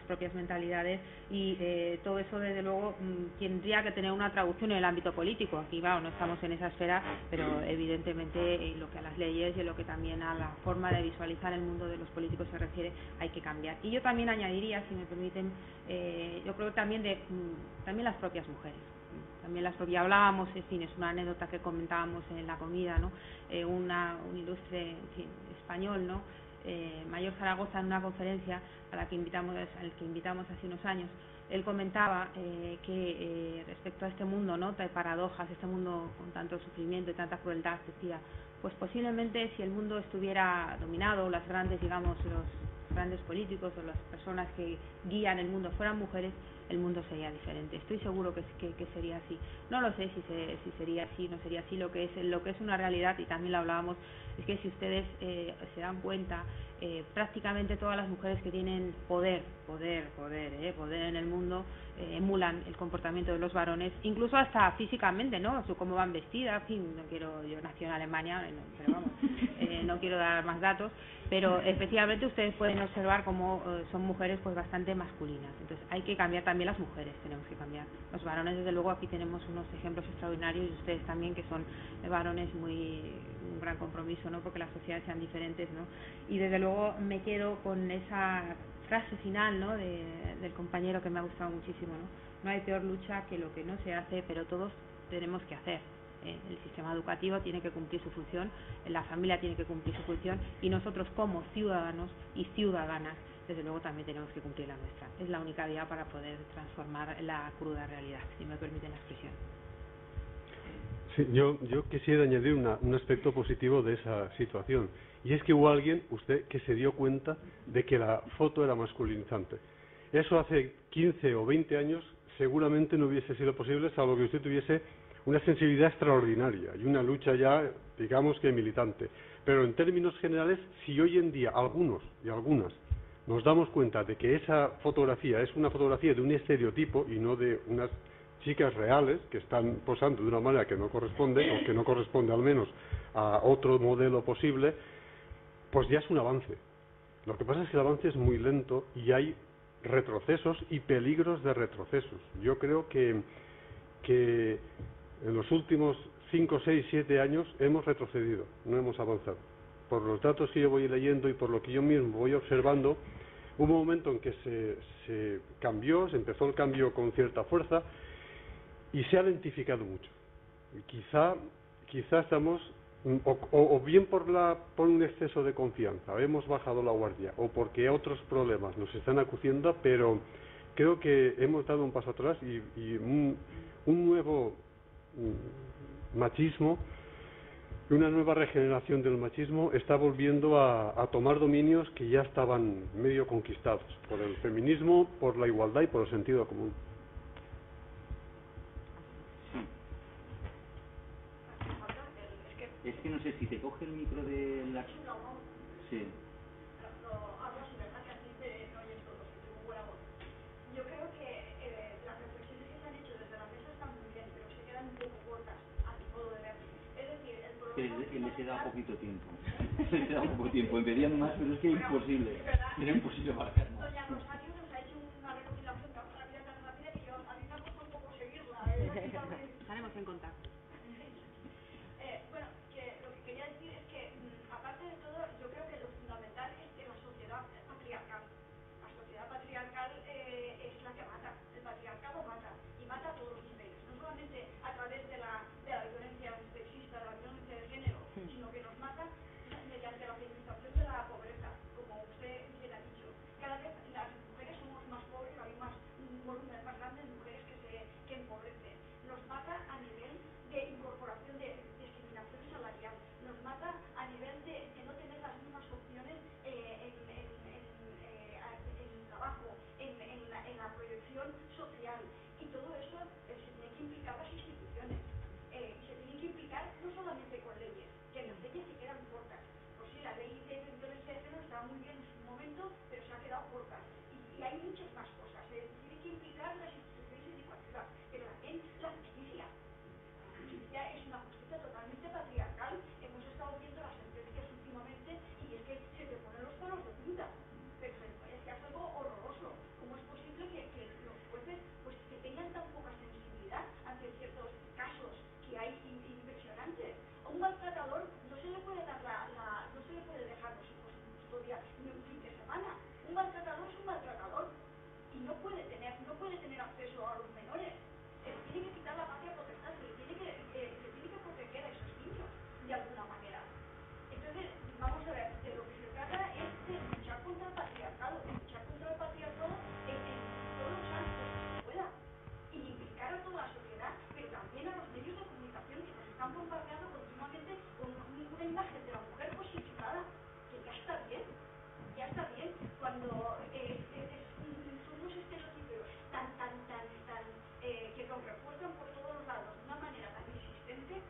Speaker 2: propias mentalidades, y todo eso desde luego tendría que tener una traducción en el ámbito político. Aquí no estamos en esa esfera, pero evidentemente en lo que a las leyes y en lo que también a la forma de visualizar el mundo de los políticos se refiere, hay que cambiar. Y yo también añadiría, si me permiten, yo creo también también las propias mujeres. También hablábamos, en fin, es una anécdota que comentábamos en la comida, ¿no? Un ilustre español, ¿no? Mayor Zaragoza, en una conferencia al que invitamos hace unos años, él comentaba que respecto a este mundo, ¿no?, de paradojas, este mundo con tanto sufrimiento y tanta crueldad, decía, pues posiblemente si el mundo estuviera dominado, los grandes políticos o las personas que guían el mundo fueran mujeres, el mundo sería diferente. Estoy seguro que sería así. No lo sé si sería así, no sería así. Lo que es una realidad, y también lo hablábamos, es que si ustedes se dan cuenta, prácticamente todas las mujeres que tienen poder en el mundo emulan el comportamiento de los varones, incluso hasta físicamente, ¿no? Cómo van vestidas, en fin, yo nací en Alemania, pero vamos, no quiero dar más datos, pero efectivamente ustedes pueden observar cómo son mujeres pues bastante masculinas. Entonces hay que cambiar también las mujeres, tenemos que cambiar. Los varones, desde luego, aquí tenemos unos ejemplos extraordinarios, y ustedes también, que son varones un gran compromiso, ¿no?, porque las sociedades sean diferentes, ¿no? Y desde luego me quedo con esa frase final, ¿no?, del compañero, que me ha gustado muchísimo, ¿no? No hay peor lucha que lo que no se hace, pero todos tenemos que hacer. El sistema educativo tiene que cumplir su función, la familia tiene que cumplir su función, y nosotros como ciudadanos y ciudadanas, desde luego, también tenemos que cumplir la nuestra. Es la única vía para poder transformar la cruda realidad, si me permiten la expresión.
Speaker 4: Sí, yo quisiera añadir un aspecto positivo de esa situación, y es que hubo alguien, usted, que se dio cuenta de que la foto era masculinizante. Eso hace 15 o 20 años seguramente no hubiese sido posible, salvo que usted tuviese una sensibilidad extraordinaria y una lucha ya, digamos que militante. Pero en términos generales, si hoy en día algunos y algunas nos damos cuenta de que esa fotografía es una fotografía de un estereotipo y no de unas chicas reales que están posando de una manera que no corresponde, o que no corresponde al menos a otro modelo posible, pues ya es un avance. Lo que pasa es que el avance es muy lento y hay retrocesos y peligros de retrocesos. Yo creo que en los últimos 5, 6, 7 años hemos retrocedido, no hemos avanzado. Por los datos que yo voy leyendo y por lo que yo mismo voy observando, hubo un momento en que se cambió, se empezó el cambio con cierta fuerza y se ha lentificado mucho. Y quizá estamos, o bien por un exceso de confianza, hemos bajado la guardia, o porque otros problemas nos están acuciendo, pero creo que hemos dado un paso atrás y un nuevo machismo que una nueva regeneración del machismo está volviendo a tomar dominios que ya estaban medio conquistados por el feminismo, por la igualdad y por el sentido común.
Speaker 1: Es que no sé si te coge el micro de la... Sí.
Speaker 6: Yo creo que las reflexiones que se han hecho desde la mesa están muy bien, pero se quedan un poco cortas a mi modo de ver. Es decir, el problema...
Speaker 1: Que les queda poquito tiempo. Les queda poco tiempo. Pedían más, pero es que es imposible. Era imposible marcar más.
Speaker 6: Doña Rosario nos ha hecho una recopilación tan rápida que yo a mí me ha costado un poco seguirla.
Speaker 2: Estaremos en contacto.
Speaker 6: Bueno, que lo que quería decir es que, aparte de todo, yo creo que lo fundamental es que la sociedad patriarcal. La sociedad patriarcal es la que mata. El patriarcado mata. Y mata a todos los niveles. No solamente a través de la violencia sexista, de la violencia de género, sino que nos mata mediante la feminización de la pobreza. Como usted bien ha dicho. Cada vez las mujeres somos más pobres, hay un volumen más grande de mujeres que empobrecen. Nos mata a nivel de incorporación de discriminación salarial, nos mata a nivel de no tener las mismas opciones en trabajo, en la proyección social, y todo eso se tiene que implicar las instituciones, se tiene que implicar no solamente con leyes, que las leyes se quedan cortas. Pues sí, la ley de violencia de género estaba muy bien en su momento, pero se ha quedado corta, y hay muchas más cosas. Tiene que implicar las instituciones educativas, pero también la justicia. La justicia es una justicia totalmente patriarcal. Hemos estado viendo las sentencias últimamente y es que se te ponen los pelos de punta. Pero es que es algo horroroso. ¿Cómo es posible que los jueces pues que tengan tan poca sensibilidad ante ciertos casos que hay impresionantes? A un maltratador no se le puede dar no se le puede dejar los hijos en custodia ni un fin de semana. Un maltratador es un maltratador y no puede tener acceso a los menores. Tiene que quitar la patria potestad, se tiene que proteger a esos niños de alguna manera. Entonces, vamos a ver, de lo que se trata es de luchar contra el patriarcado, en todos los ámbitos que se pueda, y implicar a toda la sociedad, pero también a los medios de comunicación que nos están bombardeando continuamente con una imagen de la mujer cosificada, que ya está bien, cuando son unos estereotipos tan que nos refuerzan por todos los lados de una manera tan insistente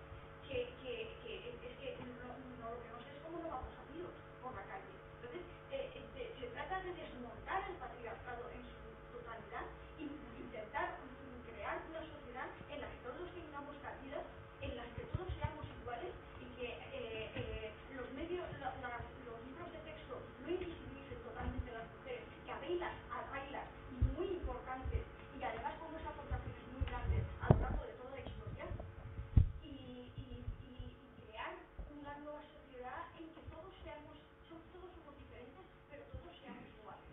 Speaker 6: que es que lo que no sé es cómo no vamos a vivir por la calle. Entonces, se trata de desmontar el patriarcado en su totalidad y intentar crear una sociedad en la que todos tengamos cabida, en la que todos seamos iguales y que los libros de texto no invisibilicen totalmente a las mujeres, que habéis muy importantes y además con unas aportaciones muy grandes a lo largo de toda la historia, y crear una nueva sociedad en que todos somos diferentes, pero todos seamos iguales.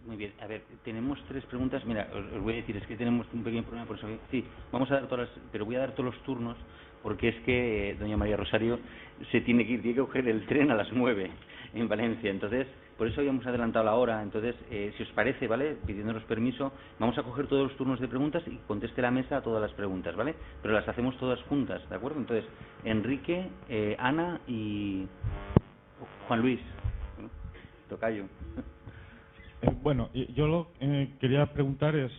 Speaker 1: Muy bien, a ver, tenemos 3 preguntas. Mira, os voy a decir, es que tenemos un pequeño problema, por eso sí, vamos a dar pero voy a dar todos los turnos, porque es que doña María Rosario se tiene que coger el tren a las 9 en Valencia, entonces por eso habíamos adelantado la hora. Entonces, si os parece, ¿vale?, pidiéndonos permiso, vamos a coger todos los turnos de preguntas y conteste la mesa a todas las preguntas, ¿vale? Pero las hacemos todas juntas, ¿de acuerdo? Entonces, Enrique, Ana y Juan Luis, bueno, tocayo.
Speaker 7: Bueno, yo lo que quería preguntar es,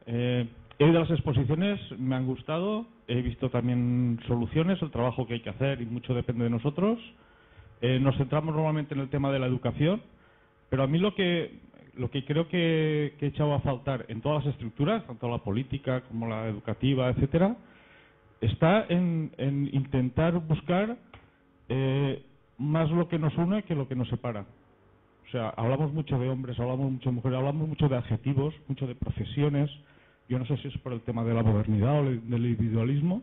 Speaker 7: he ido a las exposiciones, me han gustado, he visto también soluciones, el trabajo que hay que hacer y mucho depende de nosotros. Nos centramos normalmente en el tema de la educación, pero a mí lo que creo que he echado a faltar en todas las estructuras, tanto la política como la educativa, etcétera, está en intentar buscar más lo que nos une que lo que nos separa. O sea, hablamos mucho de hombres, hablamos mucho de mujeres, hablamos mucho de adjetivos, mucho de profesiones. Yo no sé si es por el tema de la modernidad o del individualismo,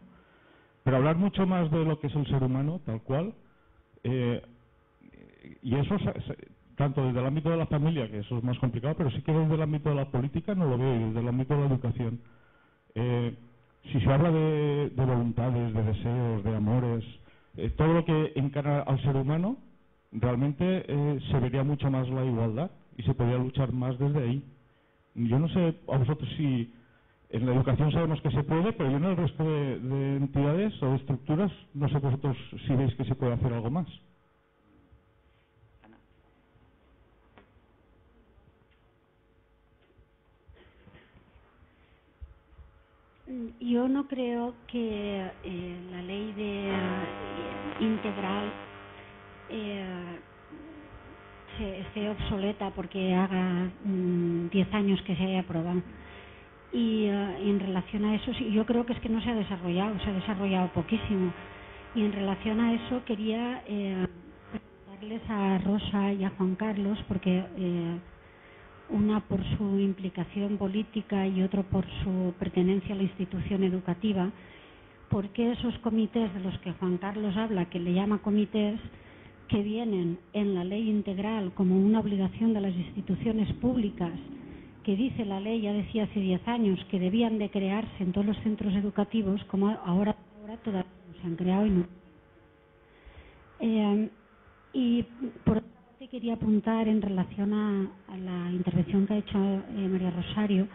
Speaker 7: pero hablar mucho más de lo que es el ser humano, tal cual. Y eso, tanto desde el ámbito de la familia, que eso es más complicado, pero sí que desde el ámbito de la política no lo veo, y desde el ámbito de la educación. Si se habla de voluntades, de deseos, de amores, todo lo que encara al ser humano, realmente se vería mucho más la igualdad y se podría luchar más desde ahí. Yo no sé a vosotros si En la educación sabemos que se puede, pero en el resto de entidades o de estructuras, no sé vosotros si veis que se puede hacer algo más.
Speaker 8: Yo no creo que la ley integral esté obsoleta porque haga 10 años que se haya aprobado. Y en relación a eso, sí, yo creo que es que no se ha desarrollado poquísimo. Y en relación a eso quería preguntarles a Rosa y a Juan Carlos, porque una por su implicación política y otro por su pertenencia a la institución educativa, ¿por qué esos comités de los que Juan Carlos habla, que le llama comités, que vienen en la ley integral como una obligación de las instituciones públicas, que dice la ley, ya decía hace 10 años, que debían de crearse en todos los centros educativos, como ahora todavía no se han creado y no? Y por otra parte quería apuntar en relación a la intervención que ha hecho María Rosario,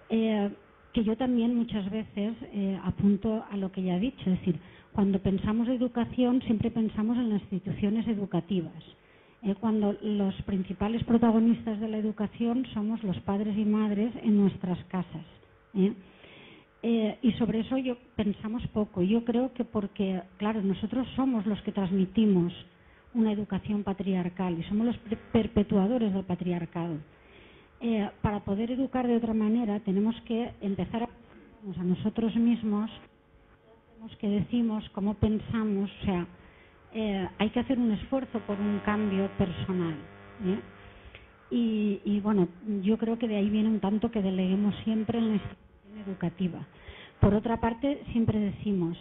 Speaker 8: que yo también muchas veces apunto a lo que ella ha dicho, es decir, cuando pensamos educación siempre pensamos en las instituciones educativas, cuando los principales protagonistas de la educación somos los padres y madres en nuestras casas. Y sobre eso pensamos poco. Yo creo que porque, claro, nosotros somos los que transmitimos una educación patriarcal y somos los perpetuadores del patriarcado. Para poder educar de otra manera tenemos que empezar a nosotros mismos, que decimos, cómo pensamos, o sea, hay que hacer un esfuerzo por un cambio personal. Y bueno, yo creo que de ahí viene un tanto que deleguemos siempre en la institución educativa. Por otra parte, siempre decimos,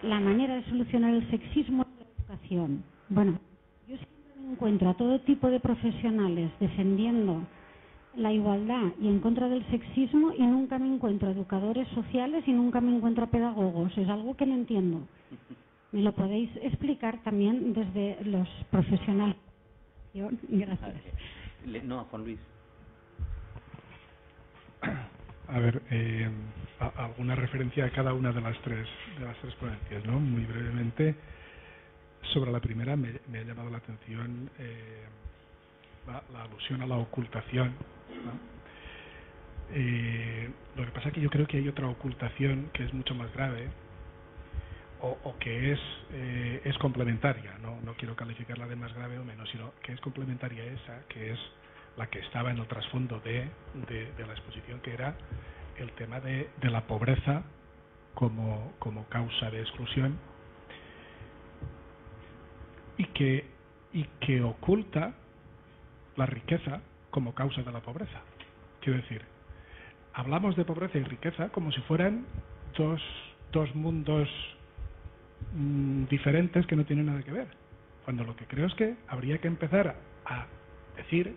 Speaker 8: la manera de solucionar el sexismo es la educación. Bueno, yo siempre me encuentro a todo tipo de profesionales defendiendo la igualdad y en contra del sexismo y nunca me encuentro a educadores sociales y nunca me encuentro a pedagogos. Es algo que no entiendo. ¿Me lo podéis explicar también desde los profesionales? Gracias.
Speaker 1: No, Juan Luis.
Speaker 9: A ver, alguna referencia a cada una de las tres ponencias, ¿no? Muy brevemente, sobre la primera me ha llamado la atención la alusión a la ocultación, ¿no? Lo que pasa es que yo creo que hay otra ocultación que es mucho más grave o que es complementaria, no quiero calificarla de más grave o menos, sino que es complementaria a esa, que es la que estaba en el trasfondo de la exposición, que era el tema de la pobreza como causa de exclusión y que oculta la riqueza como causa de la pobreza. Quiero decir, hablamos de pobreza y riqueza como si fueran dos mundos diferentes que no tienen nada que ver, cuando lo que creo es que habría que empezar a decir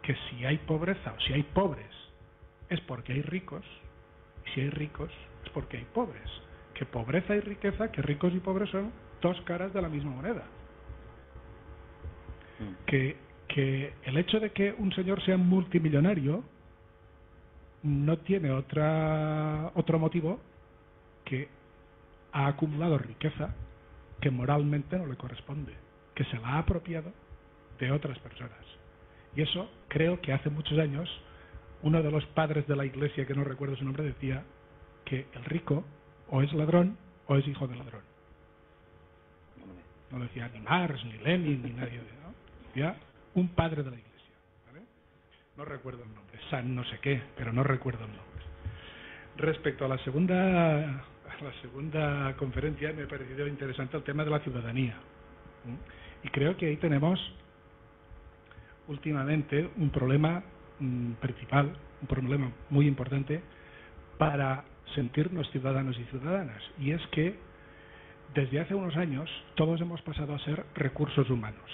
Speaker 9: que si hay pobreza o si hay pobres es porque hay ricos, y si hay ricos es porque hay pobres, que pobreza y riqueza, que ricos y pobres son dos caras de la misma moneda, que el hecho de que un señor sea multimillonario no tiene otro motivo que ha acumulado riqueza que moralmente no le corresponde, que se la ha apropiado de otras personas. Y eso creo que hace muchos años uno de los padres de la Iglesia, que no recuerdo su nombre, decía que el rico o es ladrón o es hijo de ladrón. No lo decía ni Marx, ni Lenin, ni nadie, ¿no? Decía un padre de la Iglesia, ¿vale? No recuerdo el nombre, San no sé qué, pero no recuerdo el nombre. Respecto a la segunda conferencia, me ha parecido interesante el tema de la ciudadanía. Y creo que ahí tenemos últimamente un problema principal, un problema muy importante para sentirnos ciudadanos y ciudadanas, y es que desde hace unos años todos hemos pasado a ser recursos humanos.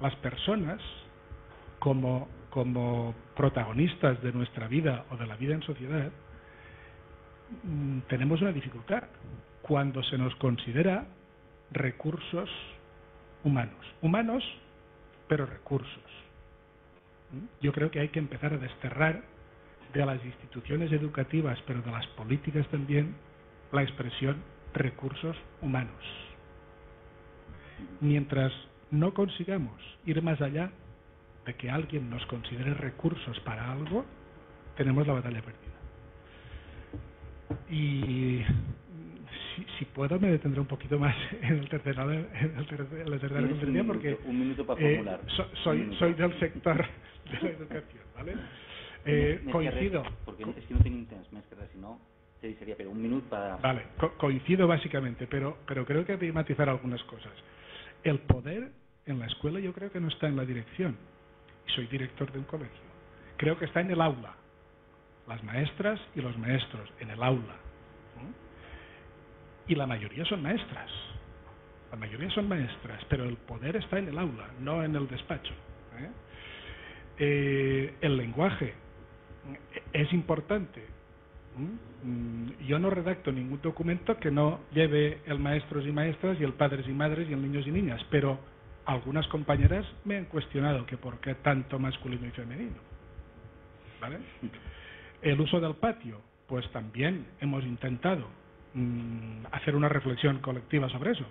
Speaker 9: Las personas, como protagonistas de nuestra vida o de la vida en sociedad, tenemos una dificultad cuando se nos considera recursos humanos, pero recursos. Yo creo que hay que empezar a desterrar de las instituciones educativas, pero de las políticas también, la expresión recursos humanos. Mientras no consigamos ir más allá de que alguien nos considere recursos para algo, tenemos la batalla perdida. Y si puedo me detendré un poquito más en la tercera conferencia, porque
Speaker 1: un minuto para formular.
Speaker 9: Soy del sector de la educación, ¿vale? Coincido.
Speaker 1: Porque es que no tengo intents més que res, si no te diría, pero un minuto para...
Speaker 9: Vale, coincido básicamente, pero creo que hay que matizar algunas cosas. El poder en la escuela yo creo que no está en la dirección, y soy director de un colegio. Creo que está en el aula, las maestras y los maestros, en el aula. Y la mayoría son maestras. La mayoría son maestras, pero el poder está en el aula, no en el despacho. El lenguaje es importante. Yo no redacto ningún documento que no lleve el maestros y maestras y el padres y madres y el niños y niñas, pero algunas compañeras me han cuestionado que por qué tanto masculino y femenino. ¿Vale? El uso del patio, pues también hemos intentado hacer una reflexión colectiva sobre eso,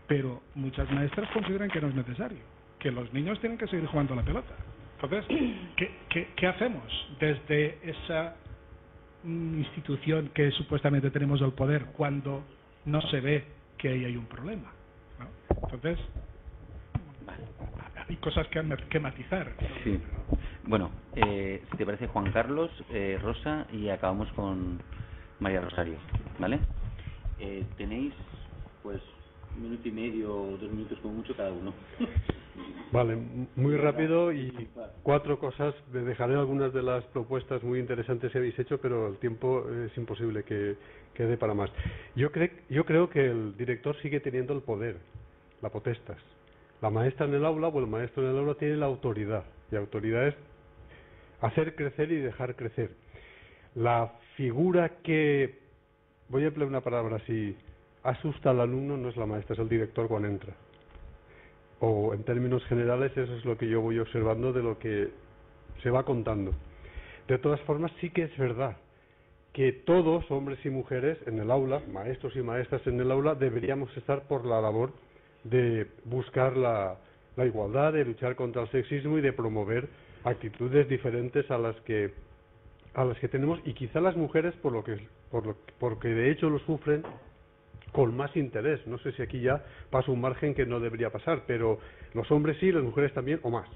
Speaker 9: pero muchas maestras consideran que no es necesario, que los niños tienen que seguir jugando a la pelota. Entonces, ¿qué hacemos desde esa institución que supuestamente tenemos el poder cuando no se ve que ahí hay un problema, ¿no? Entonces, hay cosas que matizar.
Speaker 1: Sí. Bueno, si te parece, Juan Carlos, Rosa, y acabamos con María Rosario, ¿vale? Tenéis, pues, 1 minuto y medio o 2 minutos como mucho cada uno.
Speaker 4: Vale, muy rápido y 4 cosas. Dejaré algunas de las propuestas muy interesantes que habéis hecho, pero el tiempo es imposible que dé para más. Yo creo que el director sigue teniendo el poder, la potestas. La maestra en el aula o el maestro en el aula tiene la autoridad, y autoridad es hacer crecer y dejar crecer. La figura que, voy a emplear una palabra así, asusta al alumno no es la maestra, es el director cuando entra. O en términos generales eso es lo que yo voy observando de lo que se va contando. De todas formas sí que es verdad que todos, hombres y mujeres, en el aula, maestros y maestras en el aula, deberíamos estar por la labor de buscar la igualdad, de luchar contra el sexismo y de promover actitudes diferentes a las que tenemos, y quizá las mujeres porque de hecho lo sufren con más interés. No sé si aquí ya pasa un margen que no debería pasar, pero los hombres sí, las mujeres también, o más.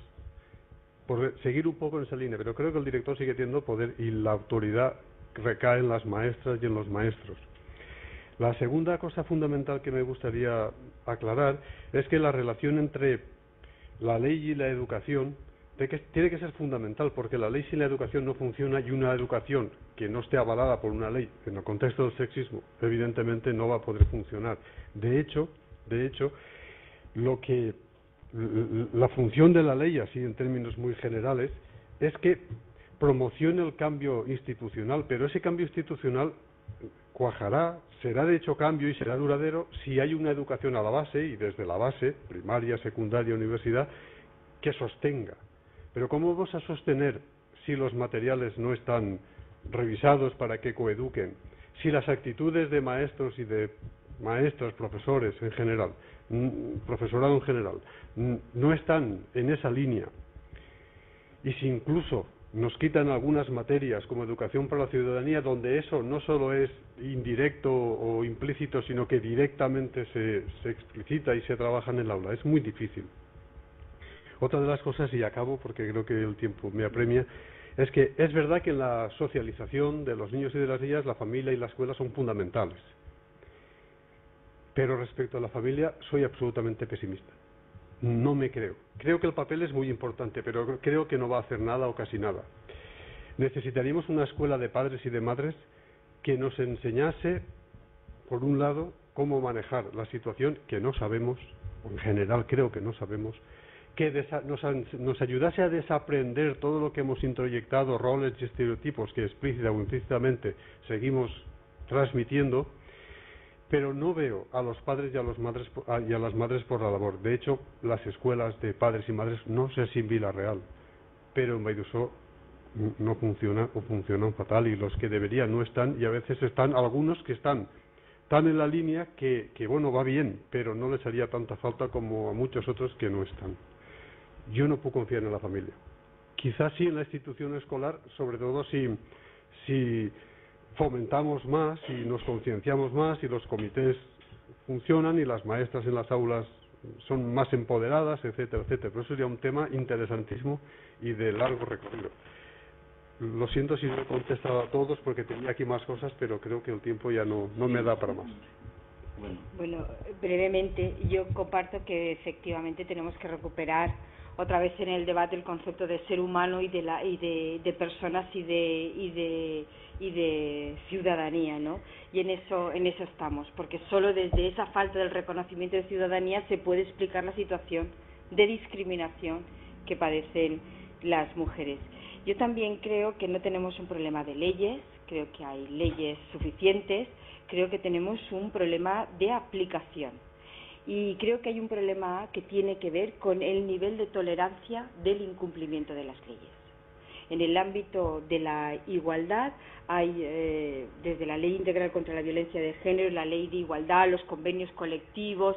Speaker 4: Por seguir un poco en esa línea, pero creo que el director sigue teniendo poder y la autoridad recae en las maestras y en los maestros. La segunda cosa fundamental que me gustaría aclarar es que la relación entre la ley y la educación tiene que ser fundamental, porque la ley sin la educación no funciona, y una educación que no esté avalada por una ley en el contexto del sexismo evidentemente no va a poder funcionar. De hecho, la función de la ley, así en términos muy generales, es que promocione el cambio institucional, pero ese cambio institucional cuajará, será de hecho cambio y será duradero si hay una educación a la base, y desde la base, primaria, secundaria, universidad, que sostenga. Pero ¿cómo vamos a sostener si los materiales no están revisados para que coeduquen? Si las actitudes de maestros y de maestras, profesores en general, profesorado en general, no están en esa línea, y si incluso nos quitan algunas materias como educación para la ciudadanía, donde eso no solo es indirecto o implícito, sino que directamente se explicita y se trabaja en el aula, es muy difícil. Otra de las cosas, y acabo porque creo que el tiempo me apremia, es que es verdad que en la socialización de los niños y de las niñas la familia y la escuela son fundamentales. Pero respecto a la familia soy absolutamente pesimista. No me creo. Creo que el papel es muy importante, pero creo que no va a hacer nada o casi nada. Necesitaríamos una escuela de padres y de madres que nos enseñase, por un lado, cómo manejar la situación que no sabemos, o en general creo que no sabemos, que nos ayudase a desaprender todo lo que hemos introyectado, roles y estereotipos que explícita o implícitamente seguimos transmitiendo, pero no veo a los padres y a las madres por la labor. De hecho, las escuelas de padres y madres, no sé si en Vila Real, pero en Baidusó no funcionan o funcionan fatal, y los que deberían no están, y a veces están algunos que están tan en la línea que bueno, va bien, pero no les haría tanta falta como a muchos otros que no están. Yo no puedo confiar en la familia. Quizás sí en la institución escolar, sobre todo si fomentamos más, si nos concienciamos más, si los comités funcionan y las maestras en las aulas son más empoderadas, etcétera, etcétera. Pero eso sería un tema interesantísimo y de largo recorrido. Lo siento si no he contestado a todos porque tenía aquí más cosas, pero creo que el tiempo ya no me da para más.
Speaker 3: Bueno, brevemente, yo comparto que efectivamente tenemos que recuperar otra vez en el debate el concepto de ser humano y de personas y de ciudadanía, ¿no? Y en eso estamos, porque solo desde esa falta del reconocimiento de ciudadanía se puede explicar la situación de discriminación que padecen las mujeres. Yo también creo que no tenemos un problema de leyes, creo que hay leyes suficientes, creo que tenemos un problema de aplicación. Y creo que hay un problema que tiene que ver con el nivel de tolerancia del incumplimiento de las leyes. En el ámbito de la igualdad hay, desde la Ley Integral contra la Violencia de Género, la Ley de Igualdad, los convenios colectivos,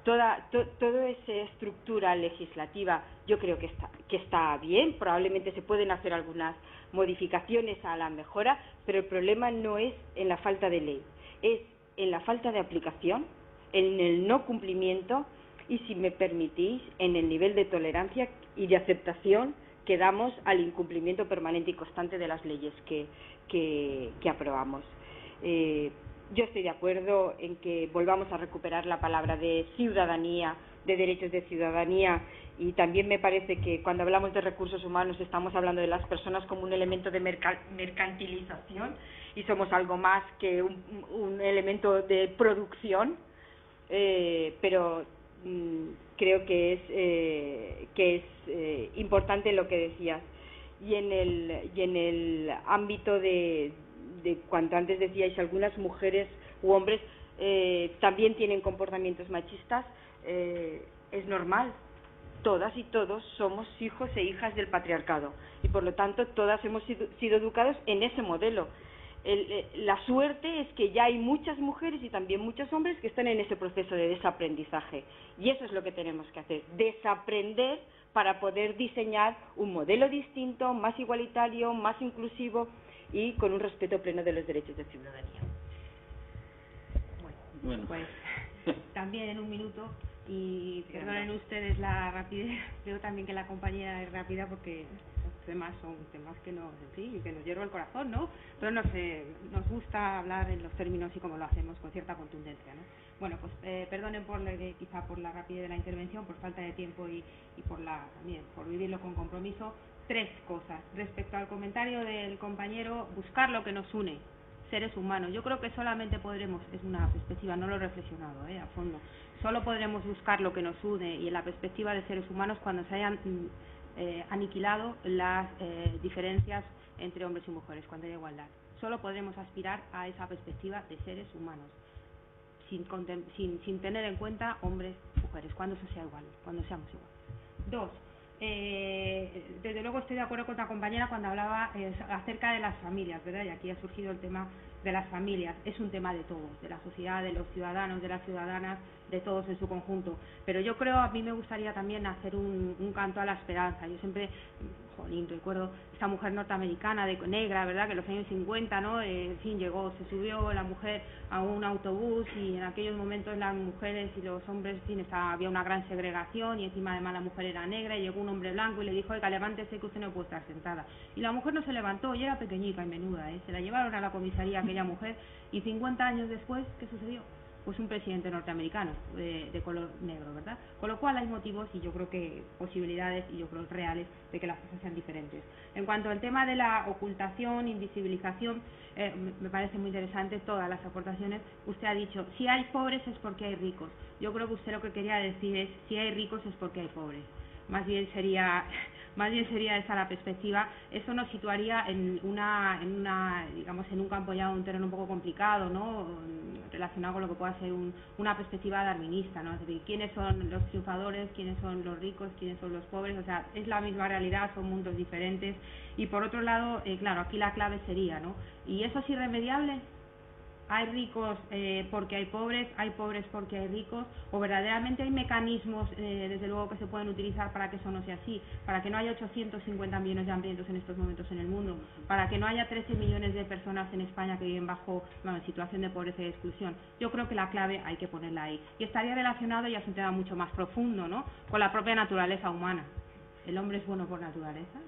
Speaker 3: toda esa estructura legislativa yo creo que está bien. Probablemente se pueden hacer algunas modificaciones a la mejora, pero el problema no es en la falta de ley, es en la falta de aplicación, en el no cumplimiento y, si me permitís, en el nivel de tolerancia y de aceptación que damos al incumplimiento permanente y constante de las leyes que aprobamos. Yo estoy de acuerdo en que volvamos a recuperar la palabra de ciudadanía, de derechos de ciudadanía, y también me parece que cuando hablamos de recursos humanos estamos hablando de las personas como un elemento de mercantilización y somos algo más que un elemento de producción. Pero creo que es importante lo que decías. Y en el ámbito de cuanto antes decíais, algunas mujeres u hombres también tienen comportamientos machistas, es normal. Todas y todos somos hijos e hijas del patriarcado y por lo tanto todas hemos sido educados en ese modelo. La suerte es que ya hay muchas mujeres y también muchos hombres que están en ese proceso de desaprendizaje, y eso es lo que tenemos que hacer, desaprender para poder diseñar un modelo distinto, más igualitario, más inclusivo y con un respeto pleno de los derechos de ciudadanía.
Speaker 2: Bueno, pues también en un minuto, y perdonen ustedes la rapidez, creo también que la compañera es rápida porque los temas son temas que nos hierva el corazón, ¿no? Pero nos gusta hablar en los términos y como lo hacemos, con cierta contundencia, ¿no? Bueno, pues perdonen quizá por la rapidez de la intervención, por falta de tiempo y también por vivirlo con compromiso. 3 cosas. Respecto al comentario del compañero, buscar lo que nos une, seres humanos. Yo creo que solamente podremos, es una perspectiva, no lo he reflexionado a fondo, solo podremos buscar lo que nos une y en la perspectiva de seres humanos cuando se hayan aniquilado las diferencias entre hombres y mujeres, cuando haya igualdad. Solo podremos aspirar a esa perspectiva de seres humanos, sin tener en cuenta hombres, mujeres, cuando eso sea igual, cuando seamos iguales. 2. Desde luego estoy de acuerdo con la compañera cuando hablaba acerca de las familias, ¿verdad? Y aquí ha surgido el tema de las familias. Es un tema de todos, de la sociedad, de los ciudadanos, de las ciudadanas, de todos en su conjunto. Pero yo creo, a mí me gustaría también hacer un canto a la esperanza. Yo siempre, recuerdo esta mujer norteamericana, negra, ¿verdad?, que en los años 50, ¿no? En fin, se subió la mujer a un autobús y en aquellos momentos las mujeres y los hombres, en fin, había una gran segregación y encima además la mujer era negra y llegó un hombre blanco y le dijo, oiga, levántese que usted no puede estar sentada. Y la mujer no se levantó y era pequeñica y menuda, se la llevaron a la comisaría aquella mujer y 50 años después, ¿qué sucedió? Pues un presidente norteamericano de color negro, ¿verdad? Con lo cual hay motivos y yo creo que posibilidades y yo creo reales de que las cosas sean diferentes. En cuanto al tema de la ocultación, invisibilización, me parece muy interesante todas las aportaciones. Usted ha dicho, si hay pobres es porque hay ricos. Yo creo que usted lo que quería decir es, si hay ricos es porque hay pobres. Más bien sería más bien sería esa la perspectiva. Eso nos situaría en digamos, en un campo ya, un terreno un poco complicado, ¿no? Relacionado con lo que pueda ser una perspectiva darwinista, ¿no? Es decir, quiénes son los triunfadores, quiénes son los ricos, quiénes son los pobres, o sea, es la misma realidad, son mundos diferentes. Y por otro lado, claro, aquí la clave sería, ¿no? ¿Y eso es irremediable? ¿Hay ricos porque hay pobres porque hay ricos? ¿O verdaderamente hay mecanismos, desde luego, que se pueden utilizar para que eso no sea así? Para que no haya 850 millones de hambrientos en estos momentos en el mundo, para que no haya 13 millones de personas en España que viven bajo situación de pobreza y exclusión. Yo creo que la clave hay que ponerla ahí. Y estaría relacionado, y es un tema mucho más profundo, ¿no?, con la propia naturaleza humana. ¿El hombre es bueno por naturaleza?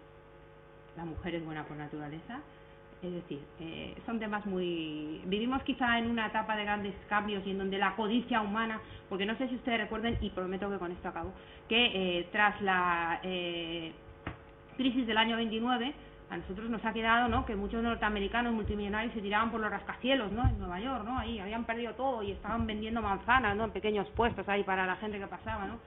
Speaker 2: ¿La mujer es buena por naturaleza? Es decir, son temas muy... Vivimos quizá en una etapa de grandes cambios y en donde la codicia humana, porque no sé si ustedes recuerden, y prometo que con esto acabo, que tras la crisis del año 29, a nosotros nos ha quedado, ¿no?, que muchos norteamericanos multimillonarios se tiraban por los rascacielos, ¿no?, en Nueva York, ¿no?, ahí habían perdido todo y estaban vendiendo manzanas, ¿no?, en pequeños puestos ahí para la gente que pasaba, ¿no?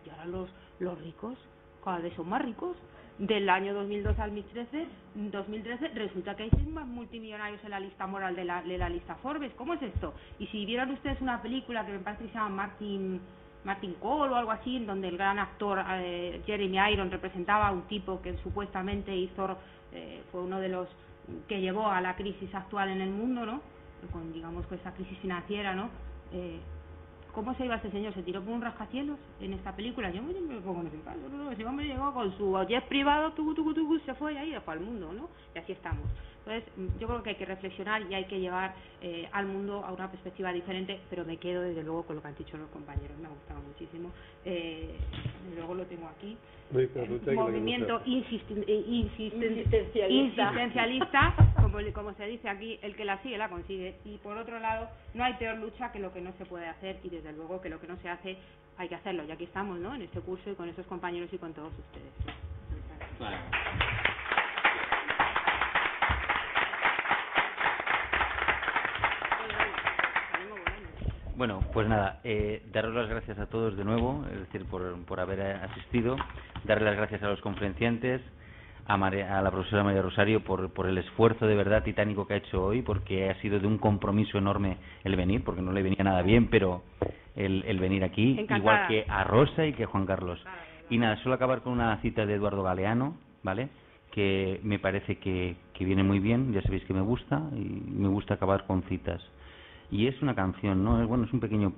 Speaker 2: Y ahora los ricos cada vez son más ricos. Del año 2002 al 2013 resulta que hay 6 más multimillonarios en la lista moral de la lista Forbes. ¿Cómo es esto? Y si vieron ustedes una película que me parece que se llama Martin Cole o algo así, en donde el gran actor Jeremy Irons representaba a un tipo que supuestamente fue uno de los que llevó a la crisis actual en el mundo, ¿no?, con, digamos, con esa crisis financiera, ¿no? ¿Cómo se iba ese señor? ¿Se tiró por un rascacielos en esta película? Yo me pongo en ese caso, no, ese hombre llegó con su jet privado, se fue y ahí dejó al mundo, ¿no? Y así estamos. Entonces, yo creo que hay que reflexionar y hay que llevar al mundo a una perspectiva diferente, pero me quedo desde luego con lo que han dicho los compañeros, me ha gustado muchísimo. Luego lo tengo aquí. Movimiento insistencialista, como se dice aquí, el que la sigue la consigue. Y por otro lado, no hay peor lucha que lo que no se puede hacer, y desde luego que lo que no se hace hay que hacerlo. Y aquí estamos, ¿no?, en este curso y con esos compañeros y con todos ustedes.
Speaker 1: Vale. Bueno, pues nada, daros las gracias a todos de nuevo, es decir, por haber asistido, darle las gracias a los conferenciantes, a la profesora María Rosario por el esfuerzo de verdad titánico que ha hecho hoy, porque ha sido de un compromiso enorme el venir, porque no le venía nada bien, pero el venir aquí,
Speaker 2: Encantada.
Speaker 1: Igual que a Rosa y que a Juan Carlos. Y nada, solo acabar con una cita de Eduardo Galeano, ¿vale?, que me parece que viene muy bien, ya sabéis que me gusta, y me gusta acabar con citas. Y es una canción, ¿no? Es un pequeño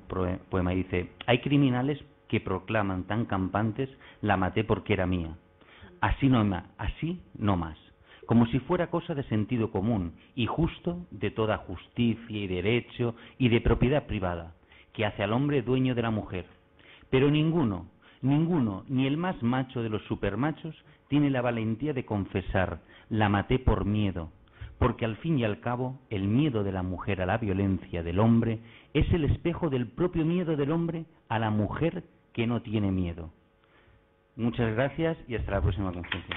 Speaker 1: poema, y dice: hay criminales que proclaman tan campantes, la maté porque era mía. Así no más. Como si fuera cosa de sentido común y justo, de toda justicia y derecho y de propiedad privada, que hace al hombre dueño de la mujer. Pero ninguno, ni el más macho de los supermachos, tiene la valentía de confesar: la maté por miedo. Porque al fin y al cabo, el miedo de la mujer a la violencia del hombre es el espejo del propio miedo del hombre a la mujer que no tiene miedo. Muchas gracias y hasta la próxima conferencia.